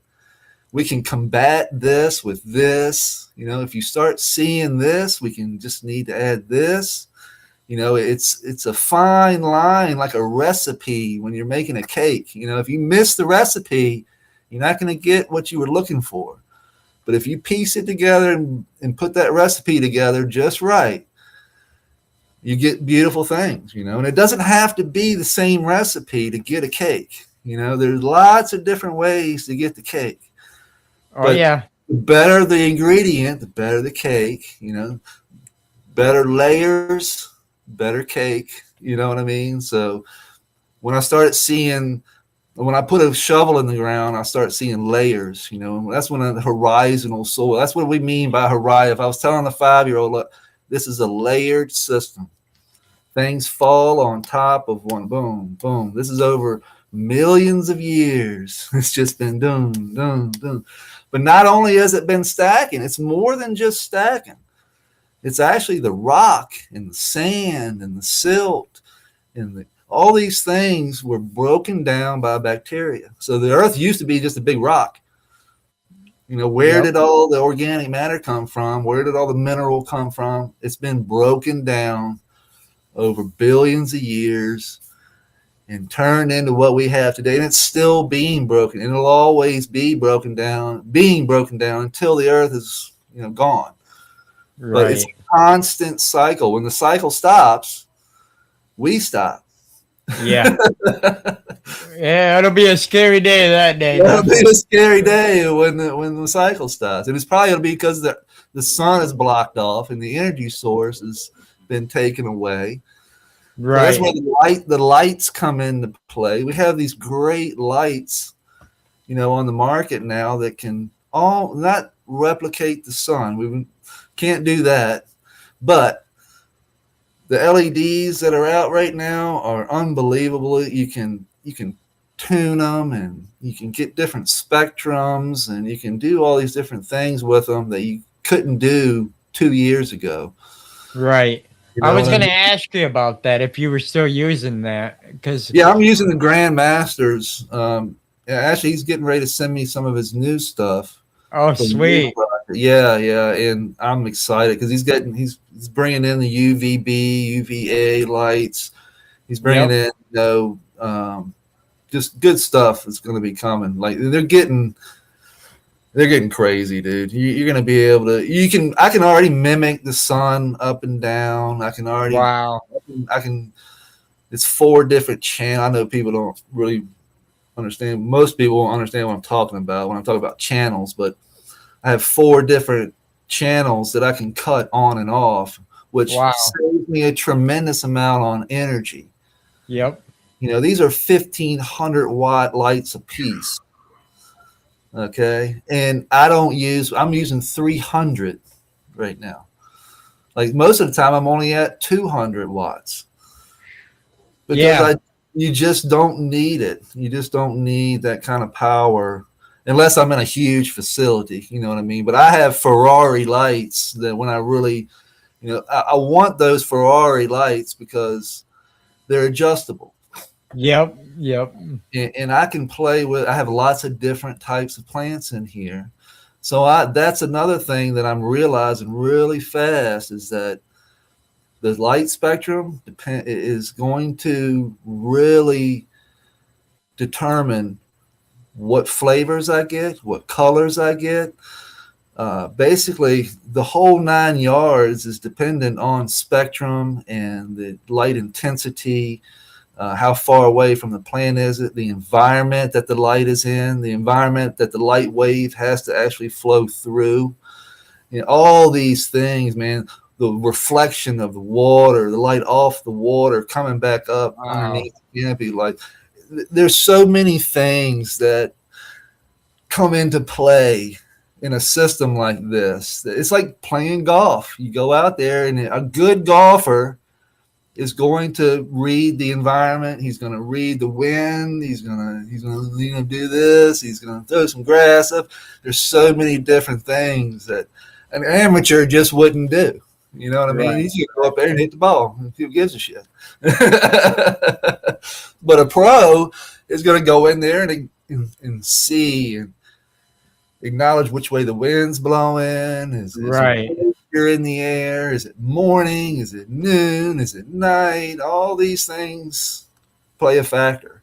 We can combat this with this. If you start seeing this, we can just need to add this. It's a fine line, like a recipe when you're making a cake. If you miss the recipe, You're not going to get what you were looking for. But if you piece it together and put that recipe together just right, you get beautiful things, you know. And it doesn't have to be the same recipe to get a cake. You know, there's lots of different ways to get the cake. Oh, But yeah. the better the ingredient, the better the cake, you know. Better layers, better cake, you know what I mean? So when I put a shovel in the ground, I start seeing layers, you know. That's when the horizontal soil, that's what we mean by horizon. If I was telling a 5-year-old, look, this is a layered system. Things fall on top of one, boom, boom. This is over millions of years. It's just been done, done, done. But not only has it been stacking, it's more than just stacking. It's actually the rock and the sand and the silt and all these things were broken down by bacteria. So the earth used to be just a big rock. You know, where did all the organic matter come from? Where did all the mineral come from? It's been broken down over billions of years and turned into what we have today. And it's still being broken. And it'll always be being broken down until the earth is, you know, gone. Right. But it's a constant cycle. When the cycle stops, we stop. Yeah. Yeah, it'll be a scary day that day. It'll be a scary day when the cycle stops. And it's probably going to be because the sun is blocked off and the energy source has been taken away. Right. So that's where the lights come into play. We have these great lights, you know, on the market now that can all not replicate the sun. We can't do that. But the LEDs that are out right now are unbelievable. You can tune them and you can get different spectrums and you can do all these different things with them that you couldn't do 2 years ago. Right. You know, I was going to ask you about that if you were still using that. Yeah, I'm using the Grandmasters. Actually, he's getting ready to send me some of his new stuff. Oh, sweet. Yeah, and I'm excited because he's bringing in the UVB, UVA lights. He's bringing in, you know, just good stuff that's going to be coming. Like they're getting crazy, dude. You're going to be able to. I can already mimic the sun up and down. I can already. Wow. I can. It's 4 different channels. I know people don't really understand. Most people won't understand what I'm talking about when I'm talking about channels, but I have 4 different channels that I can cut on and off, which saves me a tremendous amount on energy. Yep. You know, these are 1,500 watt lights a piece. Okay. And I'm using 300 right now. Like most of the time, I'm only at 200 watts. Because you just don't need it. You just don't need that kind of power. Unless I'm in a huge facility, you know what I mean? But I have Ferrari lights that when I really, you know, I want those Ferrari lights because they're adjustable. Yep. And I can play with, I have lots of different types of plants in here. So that's another thing that I'm realizing really fast is that the light spectrum is going to really determine what flavors I get, what colors I get. Basically, the whole 9 yards is dependent on spectrum and the light intensity, how far away from the plant is it, the environment that the light is in, the environment that the light wave has to actually flow through. You know, all these things, man, the reflection of the water, the light off the water coming back up underneath the canopy light. There's so many things that come into play in a system like this. It's like playing golf. You go out there and a good golfer is going to read the environment. He's going to read the wind. He's going to do this. He's going to throw some grass up. There's so many different things that an amateur just wouldn't do. You know what I mean? He's going to go up there and hit the ball. Who gives a shit? But a pro is going to go in there and see and acknowledge which way the wind's blowing. Is you're in the air? Is it morning? Is it noon? Is it night? All these things play a factor.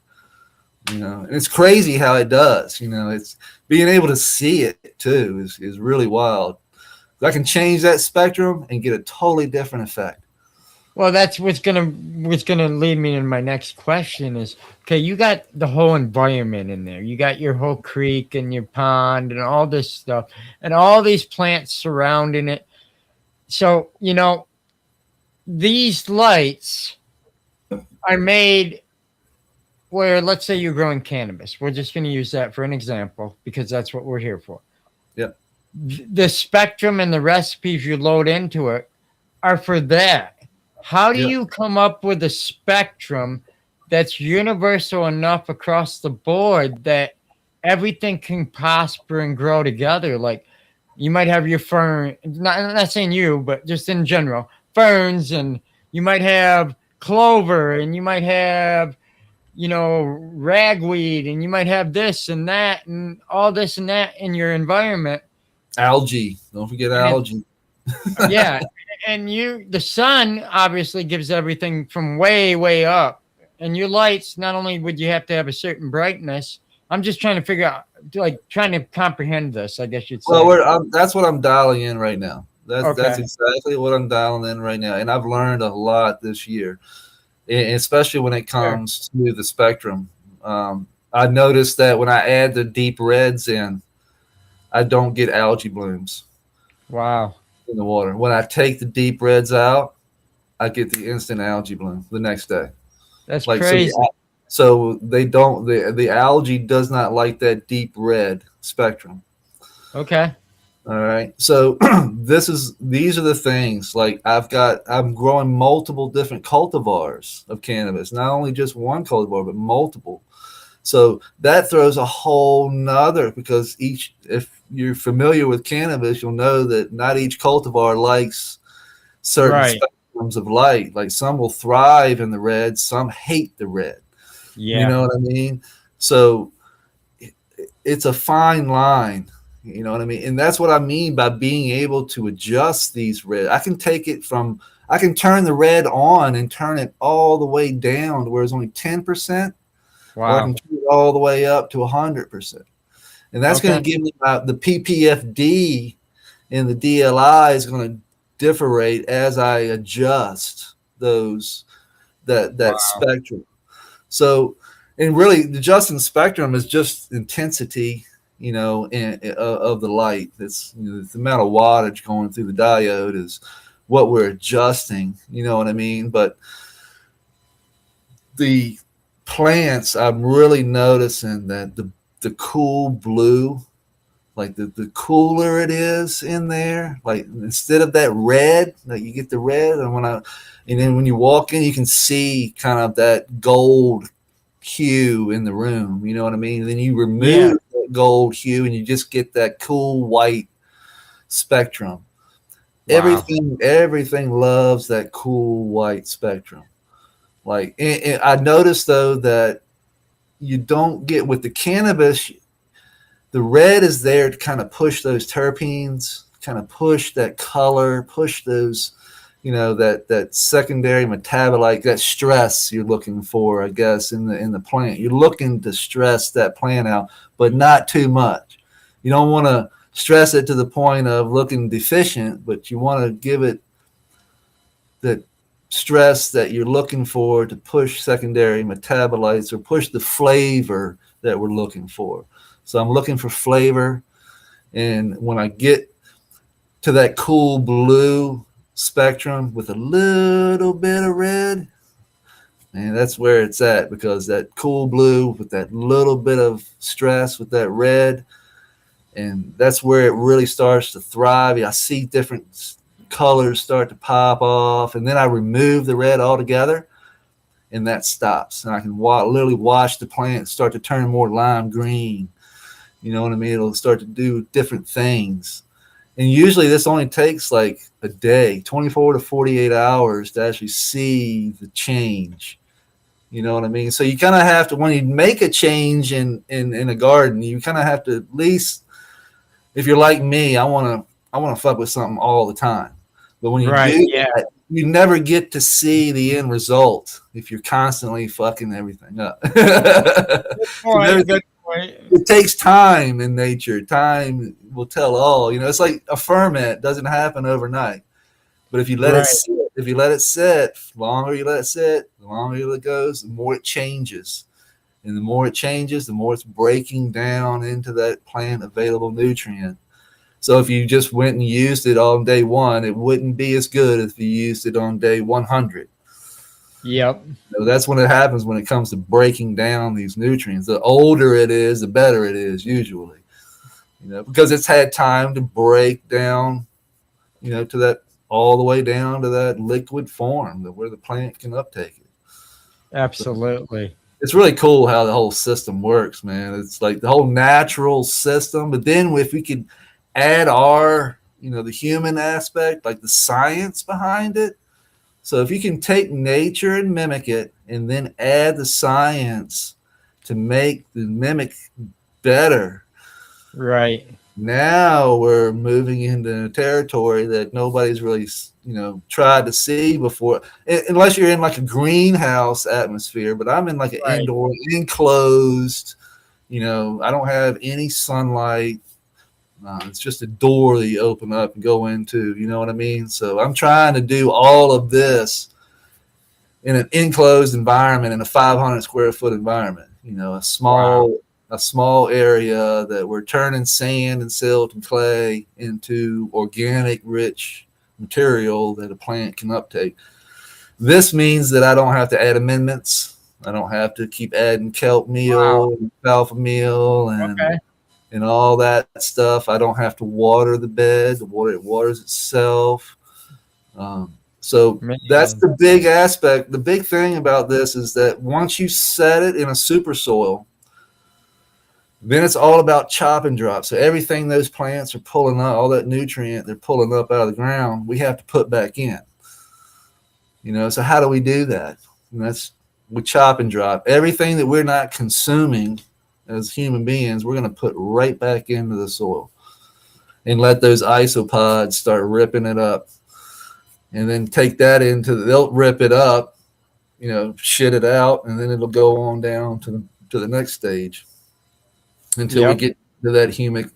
And it's crazy how it does. It's being able to see it too is really wild. I can change that spectrum and get a totally different effect. Well, that's what's gonna lead me to my next question is, okay, you got the whole environment in there. You got your whole creek and your pond and all this stuff and all these plants surrounding it. So, these lights are made where, let's say you're growing cannabis. We're just going to use that for an example because that's what we're here for. Yep. The spectrum and the recipes you load into it are for that. How do you come up with a spectrum that's universal enough across the board that everything can prosper and grow together? Like, you might have your fern, not saying you, but just in general, ferns, and you might have clover, and you might have, ragweed, and you might have this and that, and all this and that in your environment. Algae. Don't forget algae. Yeah. And the sun obviously gives everything from way, way up. And your lights, not only would you have to have a certain brightness, I'm just trying to figure out, trying to comprehend this, I guess you'd say. Well, that's what I'm dialing in right now. Okay. That's exactly what I'm dialing in right now. And I've learned a lot this year, and especially when it comes to the spectrum. I noticed that when I add the deep reds in, I don't get algae blooms. Wow. In the water. When I take the deep reds out, I get the instant algae bloom the next day. That's crazy. So they don't. The algae does not like that deep red spectrum. Okay. All right. So these are the things. Like I'm growing multiple different cultivars of cannabis, not only just one cultivar, but multiple. So that throws a whole nother, because if you're familiar with cannabis, you'll know that not each cultivar likes certain spectrums of light. Like some will thrive in the red, some hate the red. Yeah. You know what I mean? So it's a fine line. You know what I mean? And that's what I mean by being able to adjust these red. I can turn the red on and turn it all the way down to where it's only 10%. Wow. Or I can turn it all the way up to 100%. And that's going to give me the PPFD and the DLI is going to differentiate as I adjust that spectrum. So, and really adjusting spectrum is just intensity, of the light. It's the amount of wattage going through the diode is what we're adjusting, you know what I mean? But the plants, I'm really noticing that the cool blue, like the cooler it is in there, like instead of that red, like you get the red, and then when you walk in, you can see kind of that gold hue in the room, you know what I mean? And then you remove that gold hue and you just get that cool white spectrum. Wow. Everything loves that cool white spectrum. Like, and I noticed though that you don't get with the cannabis, the red is there to kind of push those terpenes, kind of push that color, push those, that secondary metabolite, that stress you're looking for, I guess, in the plant. You're looking to stress that plant out, but not too much. You don't want to stress it to the point of looking deficient, but you want to give it the stress that you're looking for to push secondary metabolites or push the flavor that we're looking for. So I'm looking for flavor. And when I get to that cool blue spectrum with a little bit of red, and that's where it's at, because that cool blue with that little bit of stress with that red, and that's where it really starts to thrive. I see different colors start to pop off, and then I remove the red altogether, and that stops. And I can literally watch the plant start to turn more lime green. You know what I mean? It'll start to do different things. And usually this only takes like a day, 24 to 48 hours to actually see the change. You know what I mean? So you kind of have to, when you make a change in a garden, you kind of have to, at least, if you're like me, I want to fuck with something all the time. But when you do that, you never get to see the end result if you're constantly fucking everything up. Good point. It takes time in nature. Time will tell all. It's like a ferment doesn't happen overnight. But if you let it sit, the longer you let it sit, the longer it goes, the more it changes. And the more it changes, the more it's breaking down into that plant available nutrient. So if you just went and used it on day one, it wouldn't be as good if you used it on day 100. Yep. That's when it happens when it comes to breaking down these nutrients. The older it is, the better it is usually. Because it's had time to break down, to that all the way down to that liquid form where the plant can uptake it. Absolutely. So it's really cool how the whole system works, man. It's like the whole natural system. But then if we could add our, the human aspect, like the science behind it. So if you can take nature and mimic it and then add the science to make the mimic better. Right. Now we're moving into territory that nobody's really, tried to see before, unless you're in like a greenhouse atmosphere. But I'm in like an indoor, enclosed, I don't have any sunlight. It's just a door that you open up and go into, you know what I mean? So I'm trying to do all of this in an enclosed environment, in a 500 square foot environment, a small area that we're turning sand and silt and clay into organic, rich material that a plant can uptake. This means that I don't have to add amendments. I don't have to keep adding kelp meal, alpha meal, and all that stuff. I don't have to water the bed. It waters itself. So that's the big aspect. The big thing about this is that once you set it in a super soil, then it's all about chop and drop. So everything those plants are pulling up, all that nutrient they're pulling up out of the ground, we have to put back in. So how do we do that? And that's with chop and drop. Everything that we're not consuming as human beings, we're going to put right back into the soil and let those isopods start ripping it up. And then take that they'll rip it up, shit it out, and then it'll go on down to the next stage until we get to that humic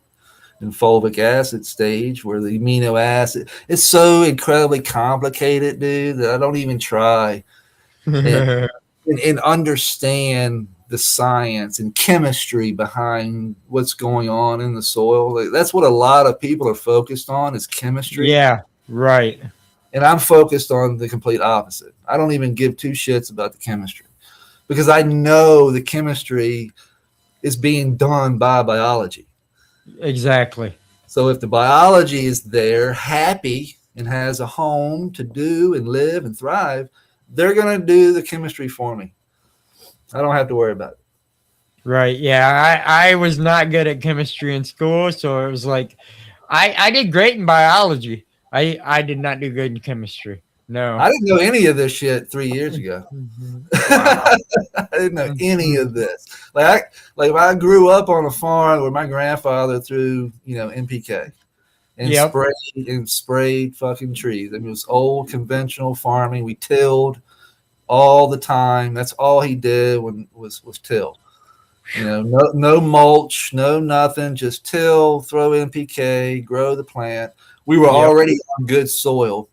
and fulvic acid stage where the amino acid, it's so incredibly complicated, dude, that I don't even try and understand the science and chemistry behind what's going on in the soil. Like, that's what a lot of people are focused on, is chemistry. Yeah, right. And I'm focused on the complete opposite. I don't even give two shits about the chemistry because I know the chemistry is being done by biology. Exactly. So if the biology is there, happy, and has a home to do and live and thrive, they're going to do the chemistry for me. I don't have to worry about it. Right. Yeah. I was not good at chemistry in school. So it was like, I did great in biology. I did not do good in chemistry. No. I didn't know any of this shit 3 years ago. Wow. I didn't know any of this. Like I grew up on a farm where my grandfather threw, NPK and sprayed fucking trees. I mean, it was old conventional farming. We tilled all the time. That's all he did was till. No mulch, no nothing, just till, throw NPK, grow the plant. We were already on good soil,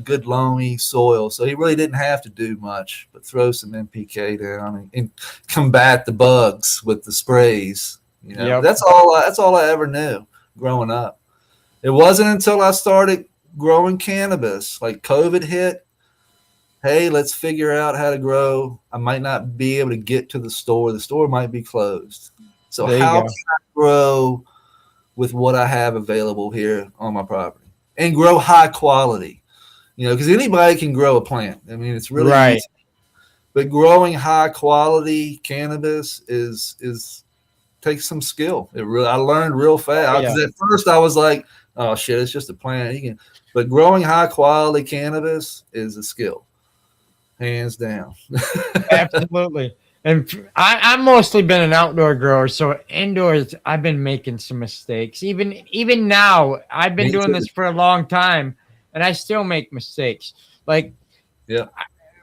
good loamy soil. So he really didn't have to do much, but throw some NPK down and combat the bugs with the sprays. That's all I ever knew growing up. It wasn't until I started growing cannabis, like COVID hit. Hey, let's figure out how to grow. I might not be able to get to the store. The store might be closed. So how can I grow with what I have available here on my property and grow high quality? Because anybody can grow a plant. I mean, it's really easy. But growing high quality cannabis takes some skill. I learned real fast. Because at first I was like, oh shit, it's just a plant. But growing high quality cannabis is a skill. Hands down. Absolutely. And I've mostly been an outdoor grower, so indoors I've been making some mistakes. Even now, I've been doing this for a long time, and I still make mistakes. Like, Yeah.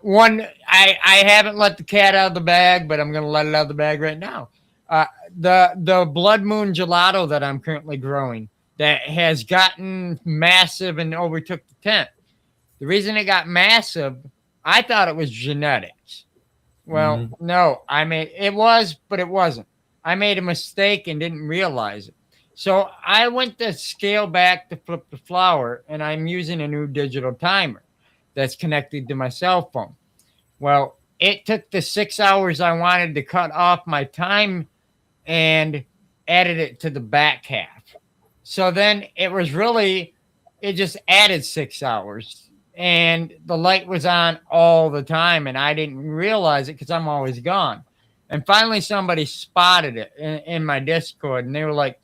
I haven't let the cat out of the bag, but I'm gonna let it out of the bag right now. Uh, the Blood Moon gelato that I'm currently growing that has gotten massive and overtook the tent. The reason it got massive, I thought it was genetics. Well, Mhm. no, it was, but it wasn't. I made a mistake and didn't realize it. So I went to scale back to flip the flower, and I'm using a new digital timer that's connected to my cell phone. Well, it took the 6 hours I wanted to cut off my time and added it to the back half. So then it just added 6 hours. And the light was on all the time, and I didn't realize it because I'm always gone. And finally, somebody spotted it in my Discord, and they were like,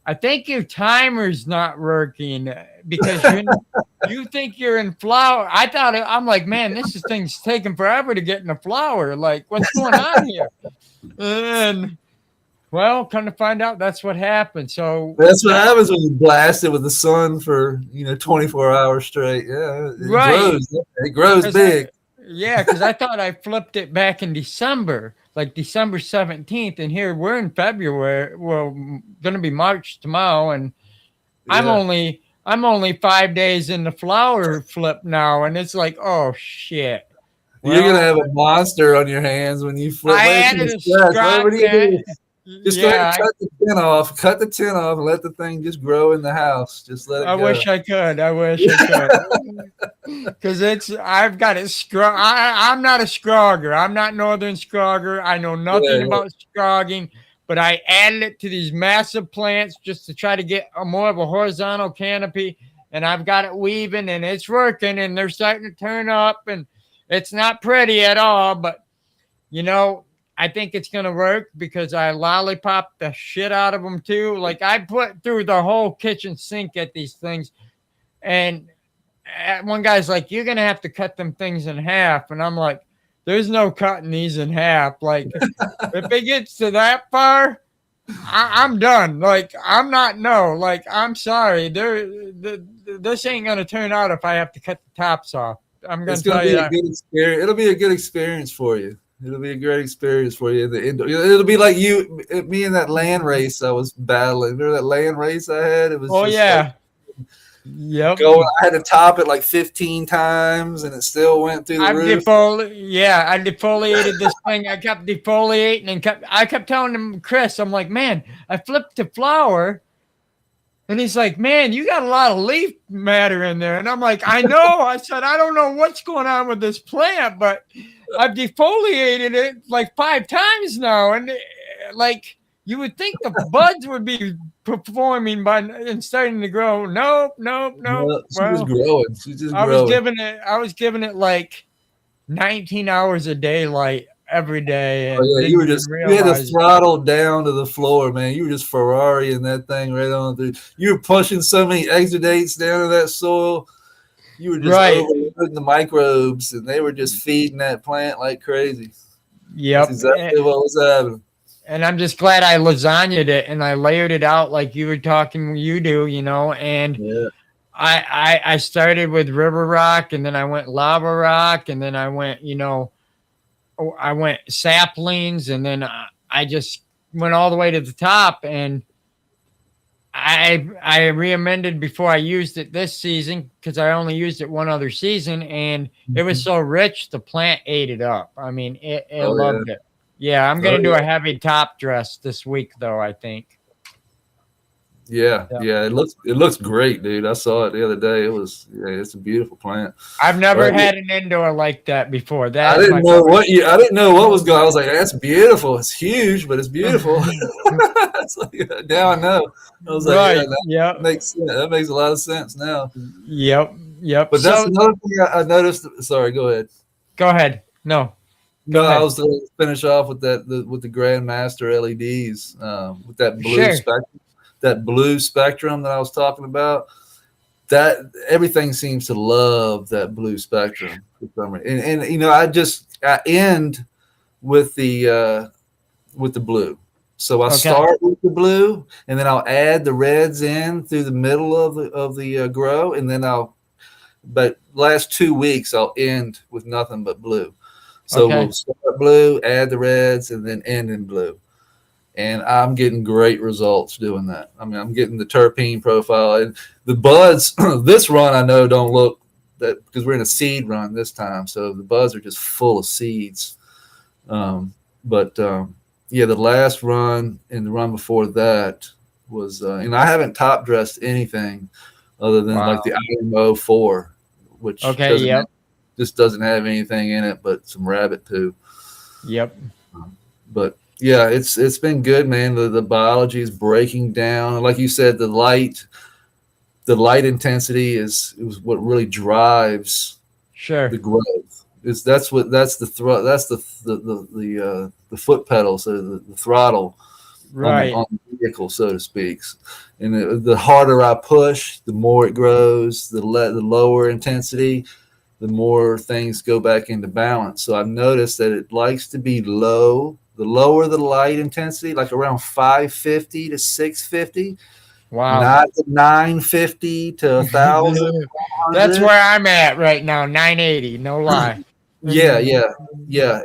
I think your timer's not working because you think you're in flower. I'm like, man, thing's taking forever to get in the flower. Like, what's going on here? And well, come to find out, that's what happened. So That's what happens when you blast it with the sun for 24 hours straight. Yeah, it right, grows. It grows big. because I thought I flipped it back in December, like December 17th, and here we're in February. Well, going to be March tomorrow, and I'm Yeah. only 5 days in the flower flip now, and it's like, oh shit. You're gonna have a monster on your hands when you flip. I added a scrap. What do you do? Just go ahead Yeah, and cut the tin off. Cut the tin off and let the thing just grow in the house. Just let it go. I wish I could. Because I've got it. I'm not a scrogger. I'm not Northern scrogger. I know nothing about scrogging, but I added it to these massive plants just to try to get more of a horizontal canopy. And I've got it weaving, and it's working, and they're starting to turn up, and it's not pretty at all, but I think it's going to work because I lollipop the shit out of them too. Like, I put through the whole kitchen sink at these things. And one guy's like, you're going to have to cut them things in half. And I'm like, there's no cutting these in half. Like, if it gets to that far, I'm done. Like, I'm sorry. This ain't going to turn out if I have to cut the tops off. I'm going to tell you that. Good experience. It'll be a good experience for you. It'll be a great experience for you. It'll be like me in that land race I was battling. Remember that land race I had? It was. Oh, yeah. Yep. I had to top it like 15 times, and it still went through the roof. I defoliated this thing. I kept defoliating and I kept telling him, Chris, I'm like, man, I flipped to flower. And he's like, man, you got a lot of leaf matter in there. And I'm like, I know. I said, I don't know what's going on with this plant, but I've defoliated it like 5 times now. And like, you would think the buds would be performing and starting to grow. Nope. She's just growing. She's just growing. I was giving it like 19 hours a day light every day. And you had to throttle down to the floor, man. You were just Ferrariing that thing right on through. You were pushing so many exudates down to that soil. You were just overloading the microbes, and they were just feeding that plant like crazy. Yep. That's exactly what was happening. And I'm just glad I lasagnaed it and I layered it out like you were talking, you do, and I started with river rock, and then I went lava rock, and then I went, I went saplings, and then I just went all the way to the top, and I re-amended before I used it this season because I only used it one other season, and it was so rich the plant ate it up. I mean, it loved it. Yeah, I'm gonna do a heavy top dress this week though, I think. Yeah, it looks great, dude. I saw it the other day. It's a beautiful plant. I've never had an indoor like that before. I didn't know what was going on. I was like, that's beautiful. It's huge, but it's beautiful. Now I know. I was like, that makes sense. That makes a lot of sense now. Yep. But that's another thing I noticed. Sorry, go ahead. Go ahead. No, I was going to finish off with with the Grandmaster LEDs, with that blue spectrum. That blue spectrum that I was talking about, that everything seems to love that blue spectrum. And I end with the blue. So I start with the blue, and then I'll add the reds in through the middle of the grow, and then I'll but last 2 weeks I'll end with nothing but blue. So Okay. we'll start blue, add the reds, and then end in blue. And I'm getting great results doing that. I mean, I'm getting the terpene profile and the buds. This run I know don't look that because we're in a seed run this time, so the buds are just full of seeds. But yeah, the last run and the run before that was, and I haven't top dressed anything other than like the IMO 4, which just doesn't have anything in it but some rabbit poo. Yep. But yeah, it's been good, man. The biology is breaking down. Like you said, the light intensity is what really drives the growth. That's the foot pedal, so the throttle on the vehicle, so to speak. And the harder I push, the more it grows. The lower intensity, the more things go back into balance. So I've noticed that it likes to be low. The lower the light intensity, like around 550 to 650. Wow. Not the 950 to 1,000. That's where I'm at right now, 980, no lie. Yeah.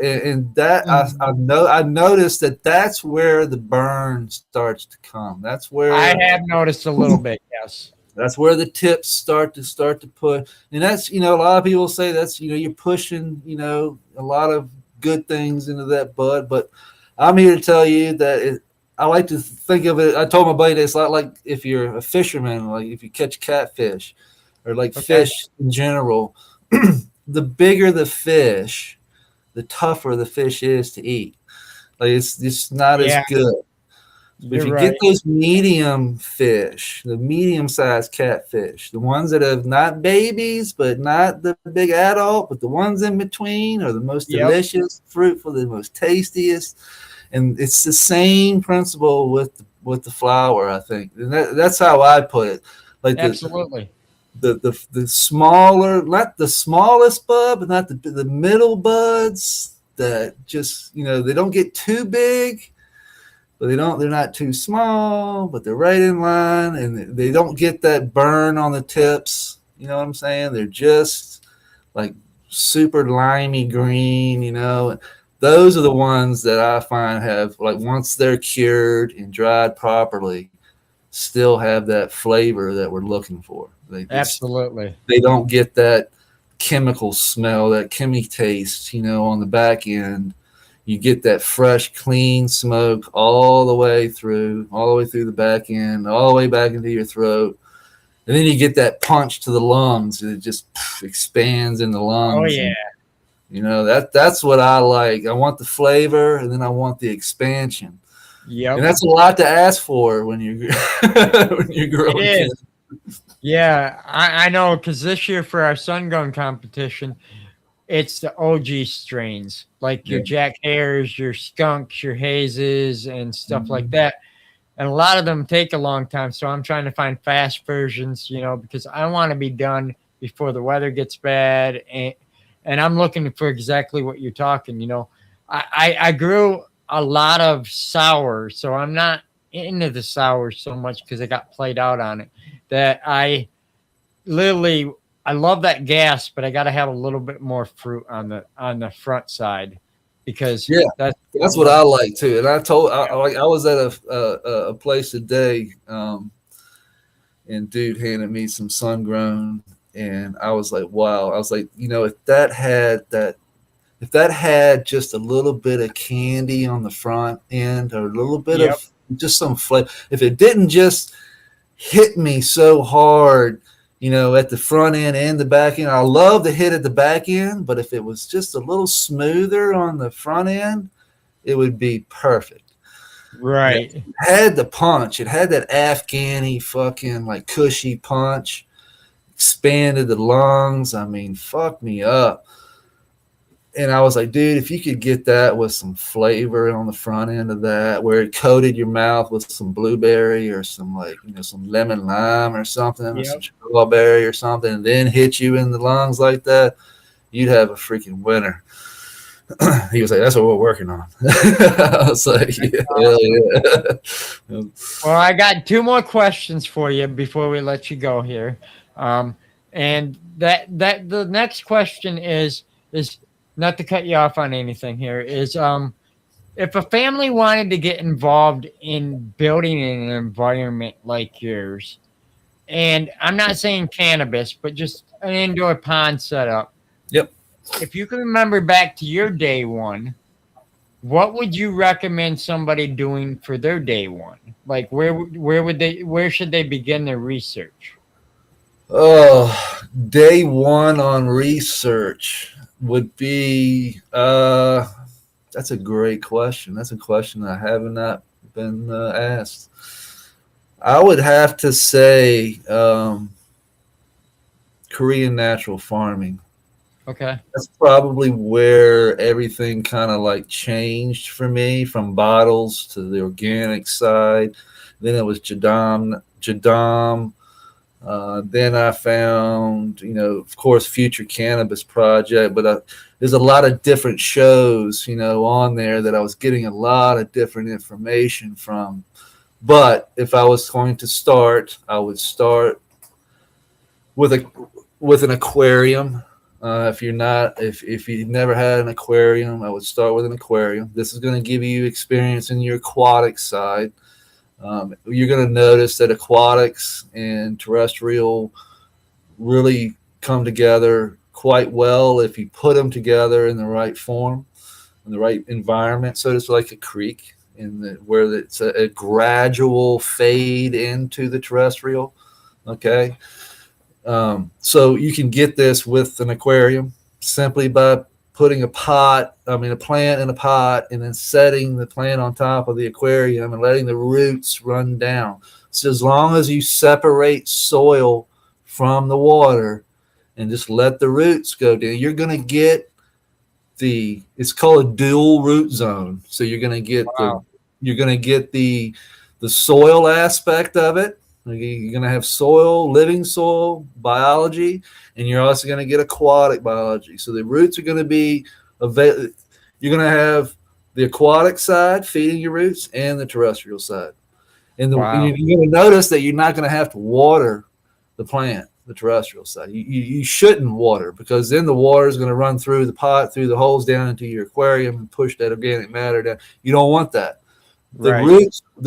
And that I noticed that's where the burn starts to come. That's where I have noticed a little bit, yes. That's where the tips start to put. And that's, a lot of people say that's, you're pushing, a lot of good things into that bud. But I'm here to tell you that I like to think of it. I told my buddy it's like if you're a fisherman, like if you catch catfish or like fish in general, the bigger the fish, the tougher the fish is to eat. Like it's just not as good. But if you get those medium fish, the medium-sized catfish, the ones that have not babies, but not the big adult, but the ones in between are the most delicious, fruitful, the most tastiest. And it's the same principle with the flower, I think. And that's how I put it. Like absolutely. The smaller, not the smallest bud, but not the middle buds that just, they don't get too big. But they're not too small, but they're right in line, and they don't get that burn on the tips. You know what I'm saying? They're just like super limey green, Those are the ones that I find have, like, once they're cured and dried properly, still have that flavor that we're looking for. Absolutely. They don't get that chemical smell, that chemi taste, on the back end. You get that fresh, clean smoke all the way through the back end, all the way back into your throat. And then you get that punch to the lungs, and it just expands in the lungs. Oh, yeah. And, that's what I like. I want the flavor, and then I want the expansion. Yep. And that's a lot to ask for when you're growing. It is. Yeah, I know, because this year for our sun gun competition, it's the OG strains, like your Jack Hares, your Skunks, your Hazes, and stuff like that. And a lot of them take a long time, so I'm trying to find fast versions, because I want to be done before the weather gets bad. And I'm looking for exactly what you're talking, I grew a lot of sours, so I'm not into the sours so much because I got played out on it. That I literally... I love that gas, but I got to have a little bit more fruit on the front side, because that's what I like too. And I was at a place today, and dude handed me some sun grown, and I was like, wow. I was like, if that had just a little bit of candy on the front end, or a little bit of just some flavor, if it didn't just hit me so hard, at the front end and the back end. I love the hit at the back end, but if it was just a little smoother on the front end, it would be perfect. Right. It had the punch. It had that Afghani fucking like cushy punch. Expanded the lungs. I mean, fuck me up. And I was like, dude, if you could get that with some flavor on the front end of that, where it coated your mouth with some blueberry or some some lemon lime or something, or some strawberry or something, and then hit you in the lungs like that, you'd have a freaking winner. He was like, that's what we're working on. I was like, hell yeah. Well, I got 2 more questions for you before we let you go here. And that the next question is not to cut you off on anything here, is if a family wanted to get involved in building an environment like yours, and I'm not saying cannabis, but just an indoor pond setup, Yep. if you can remember back to your day one, what would you recommend somebody doing for their day one? Like where should they begin their research? Oh, day one on research would be that's a great question. That's a question I have not been asked. I would have to say Korean natural farming. Okay. That's probably where everything kind of like changed for me, from bottles to the organic side. Then it was Jadam. Then I found, of course, Future Cannabis Project, but there's a lot of different shows, on there that I was getting a lot of different information from. But if I was going to start, I would start with an aquarium. If you never had an aquarium, I would start with an aquarium. This is going to give you experience in your aquatic side. You're going to notice that aquatics and terrestrial really come together quite well if you put them together in the right form, in the right environment. So it's like a creek where it's a gradual fade into the terrestrial. Okay. So you can get this with an aquarium simply by putting a plant in a pot, and then setting the plant on top of the aquarium and letting the roots run down. So as long as you separate soil from the water and just let the roots go down, you're going to get it's called a dual root zone. So you're going to get Wow. the soil aspect of it. You're going to have living soil biology, and you're also going to get aquatic biology. So the roots are going to be you're going to have the aquatic side feeding your roots and the terrestrial side. And Wow. you're going to notice that you're not going to have to water the plant, the terrestrial side. You shouldn't water, because then the water is going to run through the pot, through the holes down into your aquarium, and push that organic matter down. You don't want that. The Right.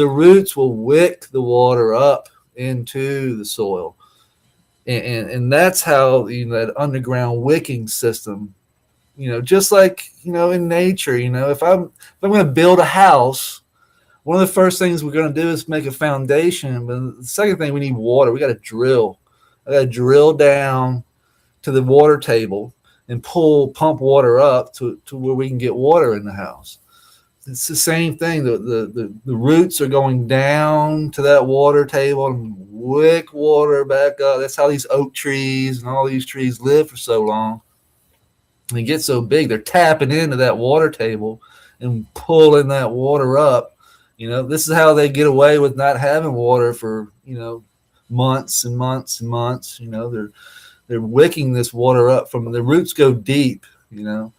roots will wick the water up into the soil, and that's how that underground wicking system, just like in nature. If I'm going to build a house, one of the first things we're going to do is make a foundation, but the second thing, we need water. We got to drill. I got to drill down to the water table and pump water up to where we can get water in the house. It's the same thing. The roots are going down to that water table and wick water back up. That's how these oak trees and all these trees live for so long. They get so big, they're tapping into that water table and pulling that water up. This is how they get away with not having water for, months and months and months. They're wicking this water up from the roots go deep, and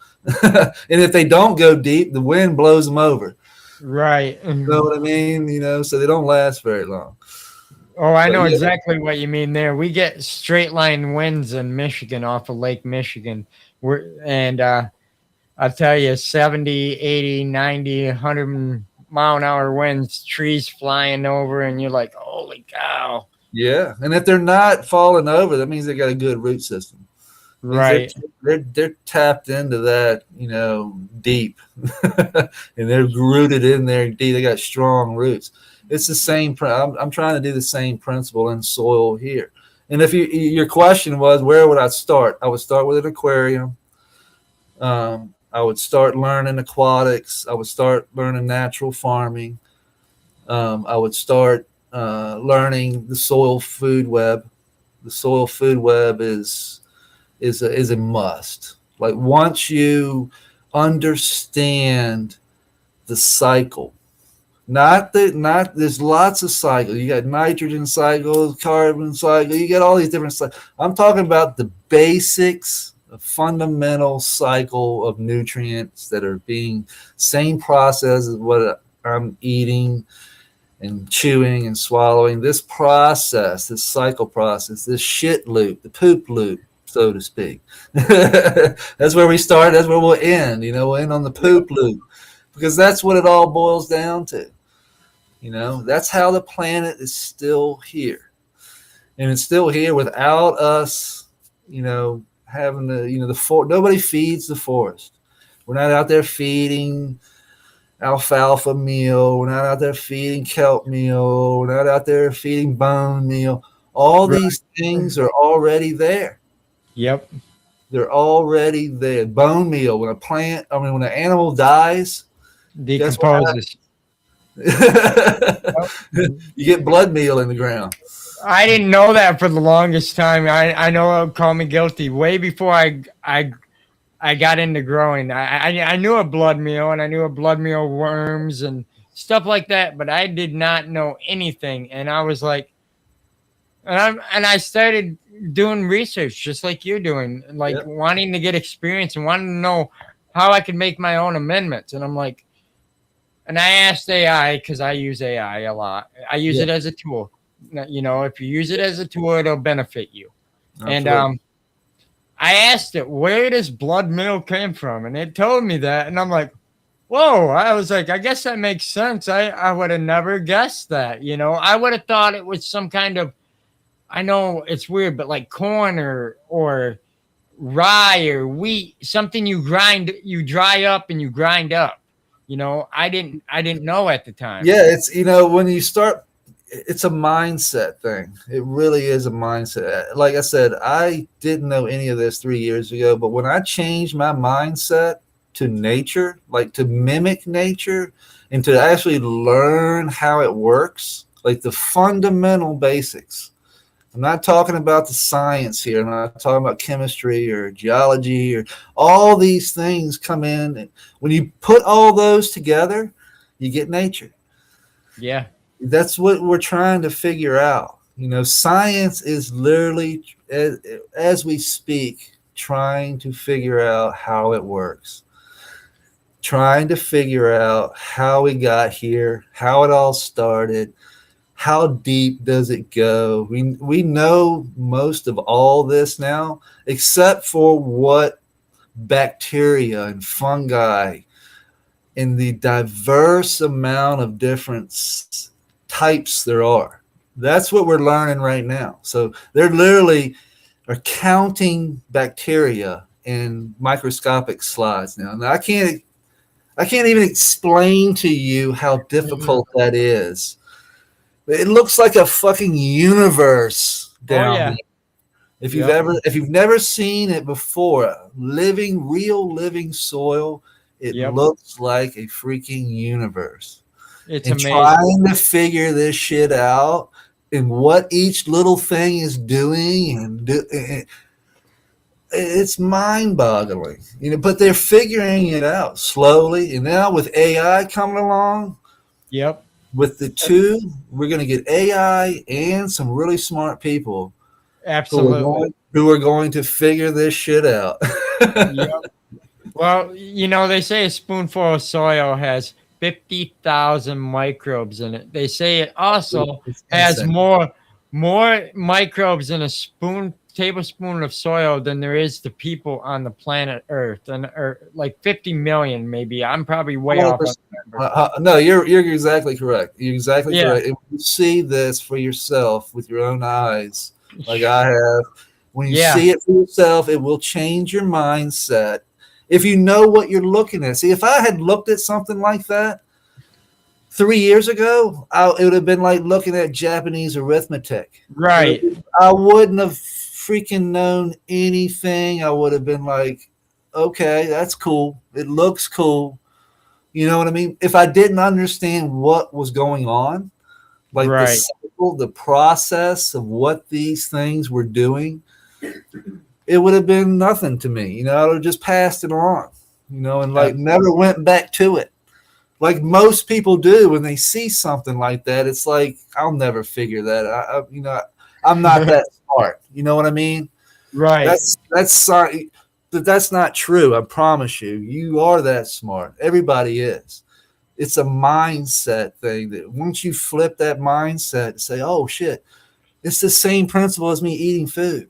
if they don't go deep, the wind blows them over. Right. You know what I mean? So they don't last very long. Oh, I But know yeah, exactly what you mean there. We get straight line winds in Michigan, off of Lake Michigan. I'll tell you, 70, 80, 90, 100-mile an hour winds, trees flying over, and you're like, holy cow. yeah. And if they're not falling over, that means they got a good root system. Right. They're tapped into that, deep, and they're rooted in there deep. They got strong roots. It's the same. I'm trying to do the same principle in soil here. And if your question was, where would I start? I would start with an aquarium. I would start learning aquatics. I would start learning natural farming. I would start learning the soil food web. The soil food web is a must. Like, once you understand the cycle, not there's lots of cycles. You got nitrogen cycles, carbon cycle, you got all these different cycles. I'm talking about the basics, the fundamental cycle of nutrients that are being same process as what I'm eating, and chewing and swallowing. This process, this cycle process, this shit loop, the poop loop, so to speak. That's where we start. That's where we'll end. We'll end on the poop loop, because that's what it all boils down to. That's how the planet is still here, and it's still here without us. Having nobody feeds the forest. We're not out there feeding alfalfa meal. We're not out there feeding kelp meal. We're not out there feeding bone meal. All these things are already there. Yep. They're already there. Bone meal. When an animal dies, decomposes. You get blood meal in the ground. I didn't know that for the longest time. I know it would call me guilty. Way before I got into growing, I knew a blood meal, and I knew a blood meal worms and stuff like that, but I did not know anything. And I was like, and I started doing research just like you're doing, like wanting to get experience and wanting to know how I could make my own amendments. And I'm like, and I asked AI, because I use AI a lot. I use it as a tool. If you use it as a tool, it'll benefit you. Absolutely. And I asked it, where does blood meal came from? And it told me that. And I'm like, whoa. I was like, I guess that makes sense. I would have never guessed that. I would have thought it was some kind of, I know it's weird, but like corn or rye or wheat, something you dry up and you grind up. I didn't know at the time. Yeah, it's when you start, it's a mindset thing. It really is a mindset. Like I said, I didn't know any of this 3 years ago, but when I changed my mindset to nature, like to mimic nature and to actually learn how it works, like the fundamental basics. I'm not talking about the science here. I'm not talking about chemistry or geology or all these things come in. And when you put all those together, you get nature. Yeah. That's what we're trying to figure out. Science is literally, as we speak, trying to figure out how it works, trying to figure out how we got here, how it all started, how deep does it go. We know most of all this now, except for what bacteria and fungi in the diverse amount of different types there are. That's what we're learning right now. So they're literally are counting bacteria in microscopic slides now. Now I can't even explain to you how difficult that is. It looks like a fucking universe down there. If you've never seen it before, real living soil, it looks like a freaking universe. It's amazing. amazing. Trying to figure this shit out and what each little thing is doing, it's mind-boggling. But they're figuring it out slowly. And now with AI coming along, with the two, we're going to get AI and some really smart people. Absolutely. Who are going to figure this shit out. Well, they say a spoonful of soil has 50,000 microbes in it. They say it also has more microbes in a tablespoon of soil than there is to people on the planet Earth, or like 50 million maybe. I'm probably way off on the number. No, you're exactly correct. You're exactly correct. If you see this for yourself with your own eyes, like I have, when you see it for yourself, it will change your mindset. If you know what you're looking at. See, if I had looked at something like that 3 years ago, it would have been like looking at Japanese arithmetic. Right. I wouldn't have freaking known anything. I would have been like, okay, that's cool. It looks cool. You know what I mean? If I didn't understand what was going on, like the cycle, the process of what these things were doing, it would have been nothing to me. I would have just passed it on, and like never went back to it. Like most people do when they see something like that. It's like, I'll never figure that. I'm not that smart. You know what I mean? Right. That's sorry, but that's not true. I promise you. You are that smart. Everybody is. it's a mindset thing that once you flip that mindset, say, oh shit, it's the same principle as me eating food.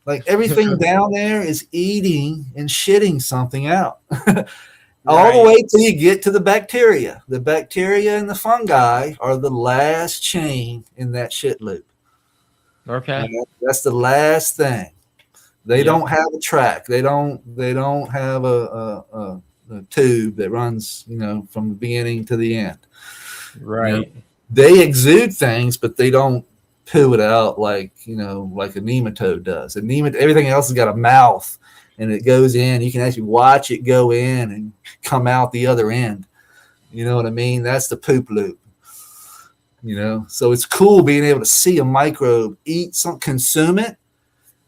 Like everything down there is eating and shitting something out. All the way till you get to the bacteria. The bacteria and the fungi are the last chain in that shit loop. Okay. That's the last thing. They don't have a track. They don't have a tube that runs, from the beginning to the end. Right. They exude things, but they don't poo it out like a nematode does. Everything else has got a mouth, and it goes in. You can actually watch it go in and come out the other end. You know what I mean? That's the poop loop. So it's cool being able to see a microbe eat consume it,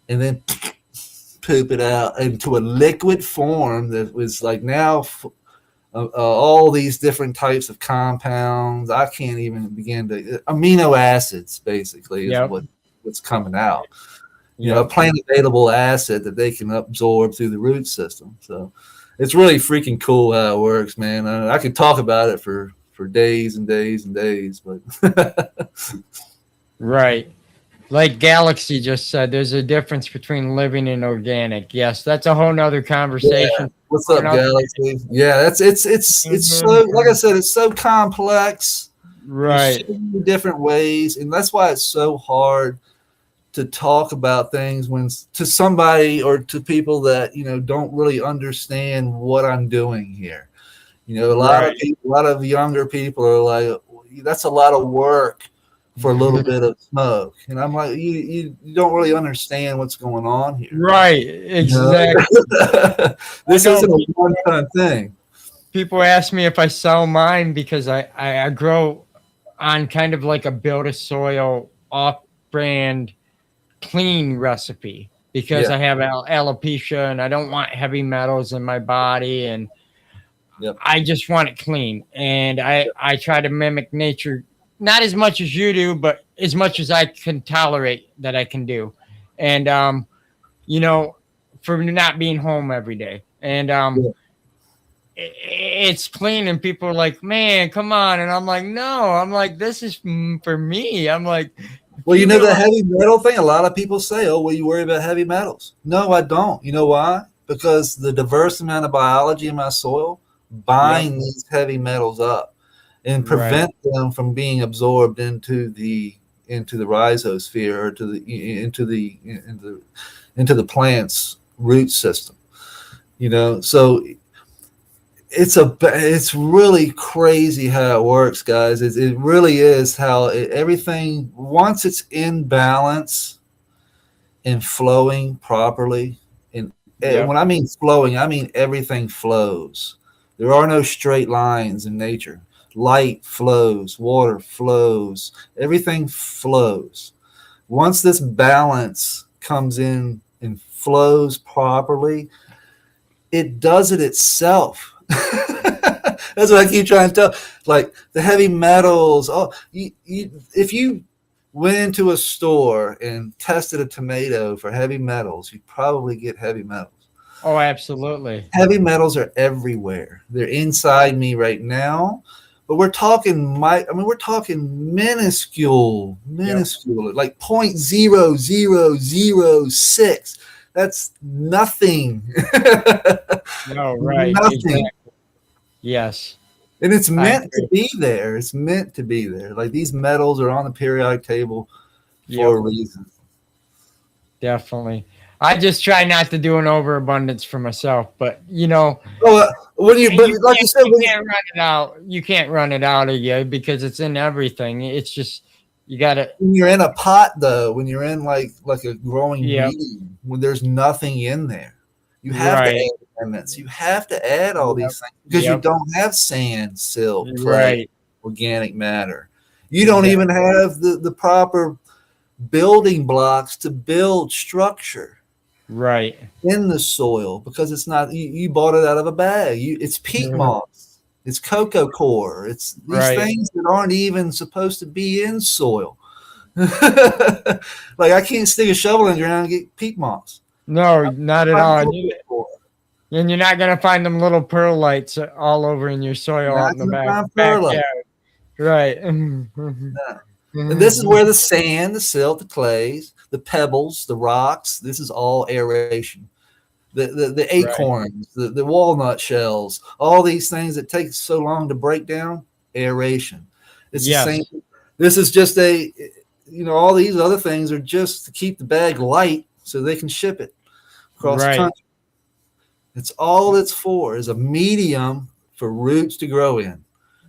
and then poop it out into a liquid form that was like now all these different types of compounds. I can't even begin to amino acids basically is what's coming out. A plant available acid that they can absorb through the root system. So it's really freaking cool how it works, man. I could talk about it for days and days and days, but right. Like Galaxy just said, there's a difference between living and organic. Yes, that's a whole nother conversation. Yeah. What's up, Galaxy? Yeah, it's so, like I said, it's so complex. Right. So many different ways, and that's why it's so hard to talk about things to somebody or to people that don't really understand what I'm doing here. A lot of younger people are like, that's a lot of work for a little bit of smoke, and I'm like, you don't really understand what's going on here. Right, exactly. This isn't a one-time thing. People ask me if I sell mine because I grow on kind of like a build a soil off-brand clean recipe because I have alopecia and I don't want heavy metals in my body, and I just want it clean, and I try to mimic nature. Not as much as you do, but as much as I can tolerate that I can do. And, for not being home every day. And it's clean, and people are like, man, come on. And I'm like, no, this is for me. I'm like, well, the heavy metal thing, a lot of people say, oh, well, you worry about heavy metals. No, I don't. You know why? Because the diverse amount of biology in my soil bind these heavy metals up and prevent them from being absorbed into the rhizosphere or into the plant's root system. So it's really crazy how it works, guys. It really is how everything, once it's in balance and flowing properly, and when I mean flowing, I mean everything flows. There are no straight lines in nature. Light flows, water flows, everything flows. Once this balance comes in and flows properly, it does it itself. That's what I keep trying to tell. Like the heavy metals. Oh, if you went into a store and tested a tomato for heavy metals, you'd probably get heavy metals. Oh, absolutely. Heavy metals are everywhere. They're inside me right now. But we're talking we're talking minuscule, like 0.0006. That's nothing. No, right. Nothing. Exactly. Yes. And it's meant to be there. It's meant to be there. Like these metals are on the periodic table for a reason. Definitely. I just try not to do an overabundance for myself, but Well, like you said, you can't run it out of you because it's in everything. It's just you gotta. When you're in a pot, though, when you're in like a growing medium, when there's nothing in there, you have to add amendments. You have to add all these things because you don't have sand, silt, clay, organic matter. You don't even have the proper building blocks to build structure in the soil because it's not you bought it out of a bag. It's peat moss, it's cocoa coir, it's these things that aren't even supposed to be in soil. Like I can't stick a shovel in the ground and get peat moss. No, not at all. And you're not gonna find them little perlites all over in your soil out Not in the gonna find perlite. backyard. Right. No. And this is where the sand, the silt, the clays, the pebbles, the rocks, this is all aeration. The Right. acorns, the walnut shells, all these things that take so long to break down, aeration. It's the same. Yes. This is just all these other things are just to keep the bag light so they can ship it across the Right. country. It's all it's for is a medium for roots to grow in.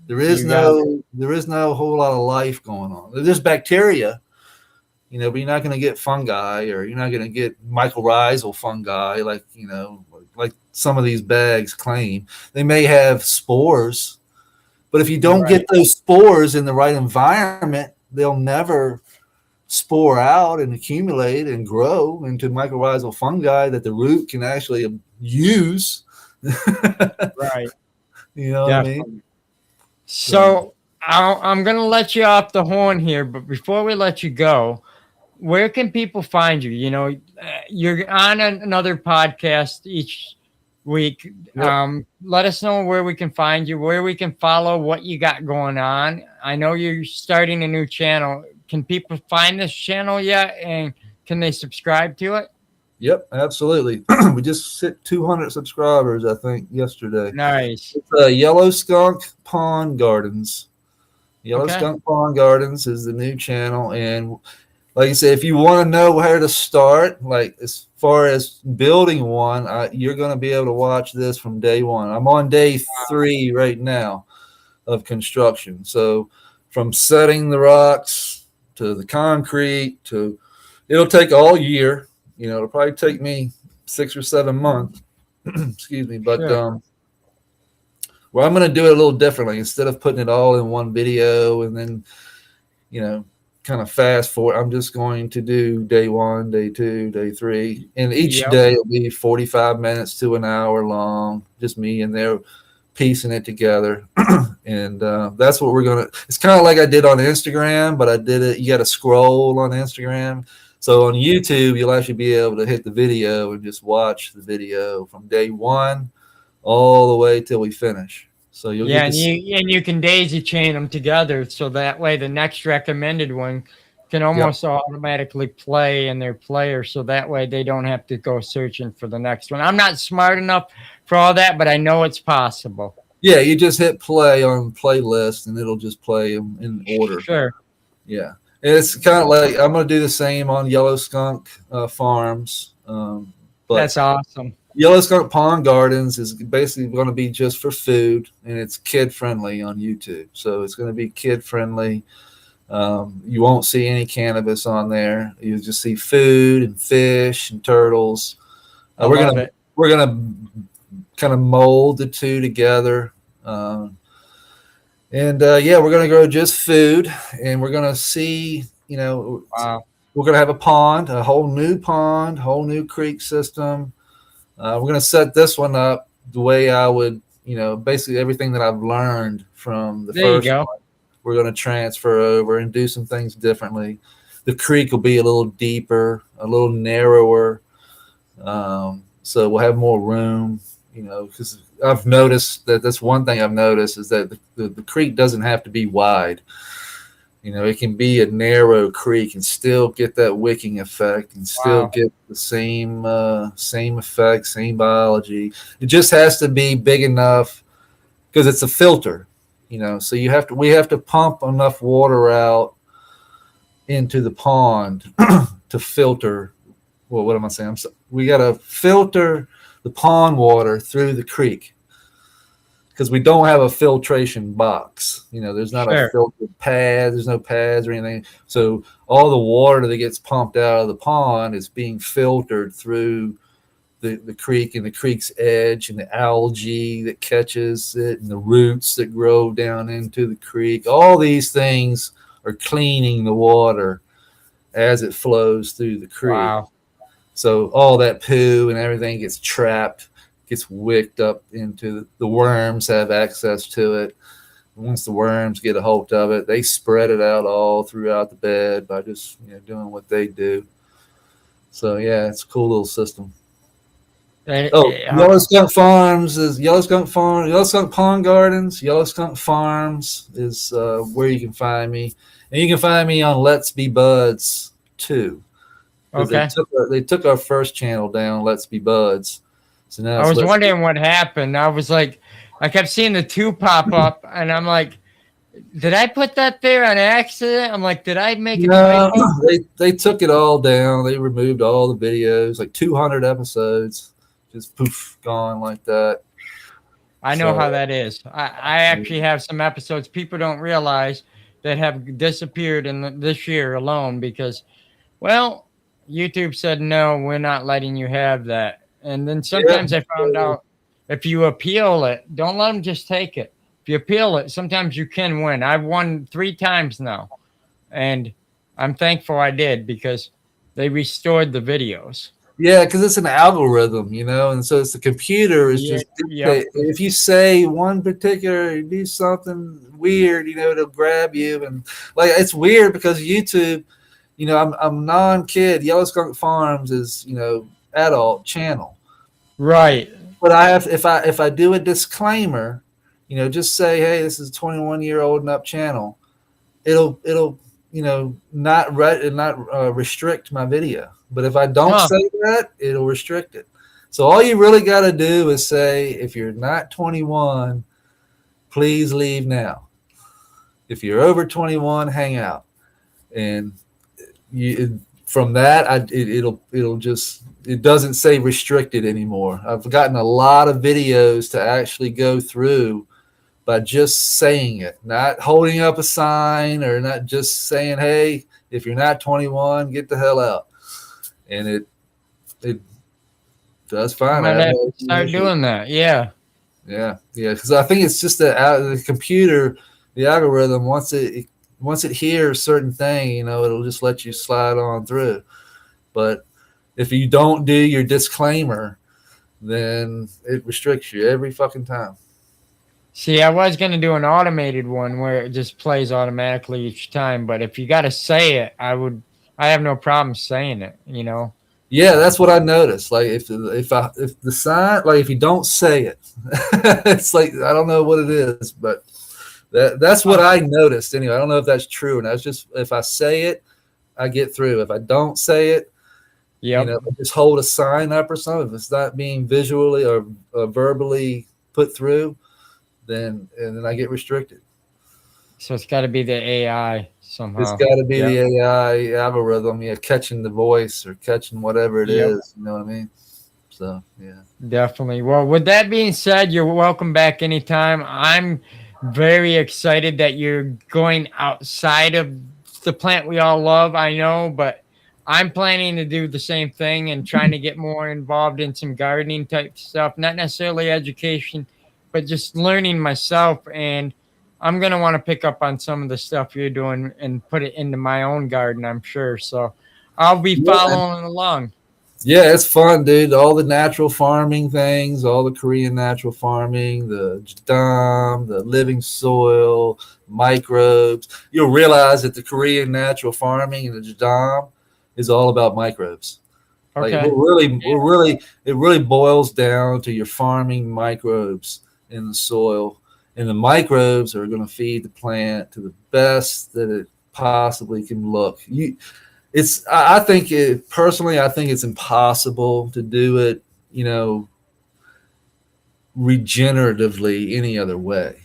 You got it. There is no whole lot of life going on. There's bacteria, but you're not going to get fungi, or you're not going to get mycorrhizal fungi like some of these bags claim. They may have spores, but if you don't Right. get those spores in the right environment, they'll never spore out and accumulate and grow into mycorrhizal fungi that the root can actually use. Right. You know what I mean? Definitely. So I'm gonna let you off the horn here, but before we let you go, where can people find you? You're on another podcast each week. Yep. Let us know where we can find you, where we can follow what you got going on. I know you're starting a new channel. Can people find this channel yet? And can they subscribe to it? Yep, absolutely. We just hit 200 subscribers, I think, yesterday. Nice. It's Yellow Skunk Pond Gardens. Yellow Okay. Skunk Pond Gardens is the new channel. And like I said, if you want to know where to start, like as far as building one, you're going to be able to watch this from day one. I'm on day 3 right now of construction. So from setting the rocks to the concrete it'll take all year. It'll probably take me 6 or 7 months. Excuse me. But Sure. well, I'm going to do it a little differently. Instead of putting it all in one video and then, kind of fast forward, I'm just going to do day 1, day 2, day 3. And each Yep. day will be 45 minutes to an hour long, just me in there piecing it together. And that's what we're going to, it's kind of like I did on Instagram, but I did it, you got to scroll on Instagram. So on YouTube, you'll actually be able to hit the video and just watch the video from day 1 all the way till we finish. So you'll Yeah, get to and you can daisy chain them together so that way the next recommended one can Yep. almost automatically play in their player, so that way they don't have to go searching for the next one. I'm not smart enough for all that, but I know it's possible. Yeah, you just hit play on playlist and it'll just play them in order. Sure. Yeah. And it's kind of like I'm going to do the same on Yellow Skunk Farms. But That's awesome. Yellow Skunk Pond Gardens is basically going to be just for food, and it's kid friendly on YouTube. So it's going to be kid friendly. You won't see any cannabis on there. You'll just see food and fish and turtles. I love it. We're gonna kind of mold the two together. Yeah, we're gonna grow just food, and we're gonna see. Wow. We're gonna have a pond, a whole new creek system. We're going to set this one up the way I would, basically everything that I've learned from the There you first go. one, we're going to transfer over and do some things differently. The creek will be a little deeper, a little narrower. So we'll have more room, because I've noticed that's one thing I've noticed is that the creek doesn't have to be wide. It can be a narrow creek and still get that wicking effect and still Wow. get the same effect, same biology. It just has to be big enough because it's a filter, so we have to pump enough water out into the pond to filter. Well, what am I saying? We got to filter the pond water through the creek, because we don't have a filtration box. There's not a filter pad. There's no pads or anything. So all the water that gets pumped out of the pond is being filtered through the creek and the creek's edge and the algae that catches it and the roots that grow down into the creek. All these things are cleaning the water as it flows through the creek. Wow. So all that poo and everything gets trapped, gets wicked up into the worms have access to it. Once the worms get a hold of it, they spread it out all throughout the bed by just doing what they do. So yeah, it's a cool little system. Oh, Yellow Skunk Farms is Yellow Skunk Farm, Yellow Skunk Pond Gardens, Yellow Skunk Farms is where you can find me, and you can find me on Let's Be Buds too, because Okay. they took our first channel down, Let's Be Buds, so now I it's was Let's wondering what happened. I was like, I kept seeing the 2 pop up, and I'm like, did I put that there on accident? I'm like, did I make a No, typo? they took it all down. They removed all the videos, like 200 episodes, just poof, gone like that. I know how that is. I actually have some episodes people don't realize that have disappeared in this year alone because, well, YouTube said, no, we're not letting you have that. And then Yeah, sometimes I found out if you appeal it, don't let them just take it. If you appeal it, sometimes you can win. I've won 3 times now. And I'm thankful I did because they restored the videos. yeah, because it's an algorithm, and so it's the computer is Yeah, just yep. if you say one particular, do something weird, it'll grab you, and like it's weird because YouTube, I'm non-kid. Yellow Skunk Farms is adult channel, Right. but I have if I do a disclaimer, just say, hey, this is a 21-year-old and up channel, it'll not restrict my video. But if I don't say that, it'll restrict it. So all you really got to do is say, if you're not 21, please leave now. If you're over 21, hang out. And from that, it doesn't say restricted anymore. I've gotten a lot of videos to actually go through by just saying it, not holding up a sign or not just saying, hey, if you're not 21, get the hell out. And it does fine. I might have to start doing that. Yeah. Yeah. Because I think it's just the computer, the algorithm, once it hears certain thing, it'll just let you slide on through. But if you don't do your disclaimer, then it restricts you every fucking time. See, I was going to do an automated one where it just plays automatically each time, but if you got to say it, I have no problem saying it, Yeah, that's what I noticed. Like if the sign, like if you don't say it, it's like I don't know what it is, but that's what I noticed anyway. I don't know if that's true, and that's just if I say it, I get through. If I don't say it, just hold a sign up or something. If it's not being visually or verbally put through, then I get restricted. So it's got to be the AI somehow. It's got to be the AI algorithm, catching the voice or catching whatever it is. You know what I mean? So, yeah. Definitely. Well, with that being said, you're welcome back anytime. I'm very excited that you're going outside of the plant we all love, I know, but I'm planning to do the same thing and trying to get more involved in some gardening type stuff, not necessarily education, but just learning myself. And I'm going to want to pick up on some of the stuff you're doing and put it into my own garden, I'm sure. So I'll be following along. Yeah, it's fun, dude. All the natural farming things, all the Korean natural farming, the jadam, the living soil, microbes. You'll realize that the Korean natural farming and the jadam is all about microbes. Okay. Like it really boils down to your farming microbes in the soil. And the microbes are going to feed the plant to the best that it possibly can look. I think it's impossible to do it, regeneratively any other way.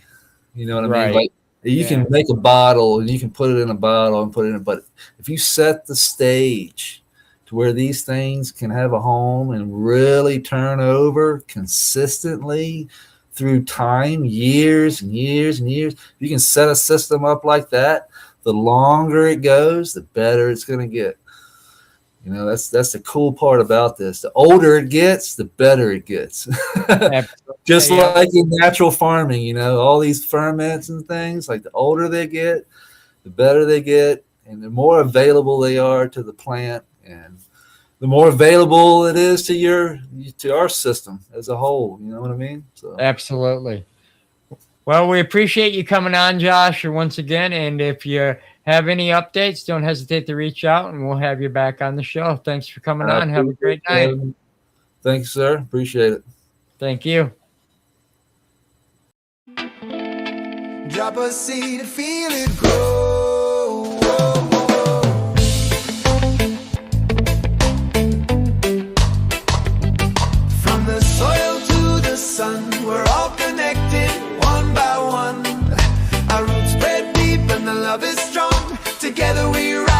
You know what I mean? Like you can make a bottle and you can put it in a bottle and put it in, but if you set the stage to where these things can have a home and really turn over consistently through time, years and years and years, you can set a system up like that. The longer it goes, the better it's going to get. That's the cool part about this. The older it gets, the better it gets. Just like in natural farming, all these ferments and things, like the older they get, the better they get, and the more available they are to the plant, and the more available it is to our system as a whole. You know what I mean? So. Absolutely. Well, we appreciate you coming on, Josh, once again. And if you have any updates, don't hesitate to reach out and we'll have you back on the show. Thanks for coming on. Have a great night. Thanks, sir. Appreciate it. Thank you. Drop a seed and feel it grow. From the soil to the sun, we're all connected one by one. Our roots spread deep and the love is strong. Together we rise.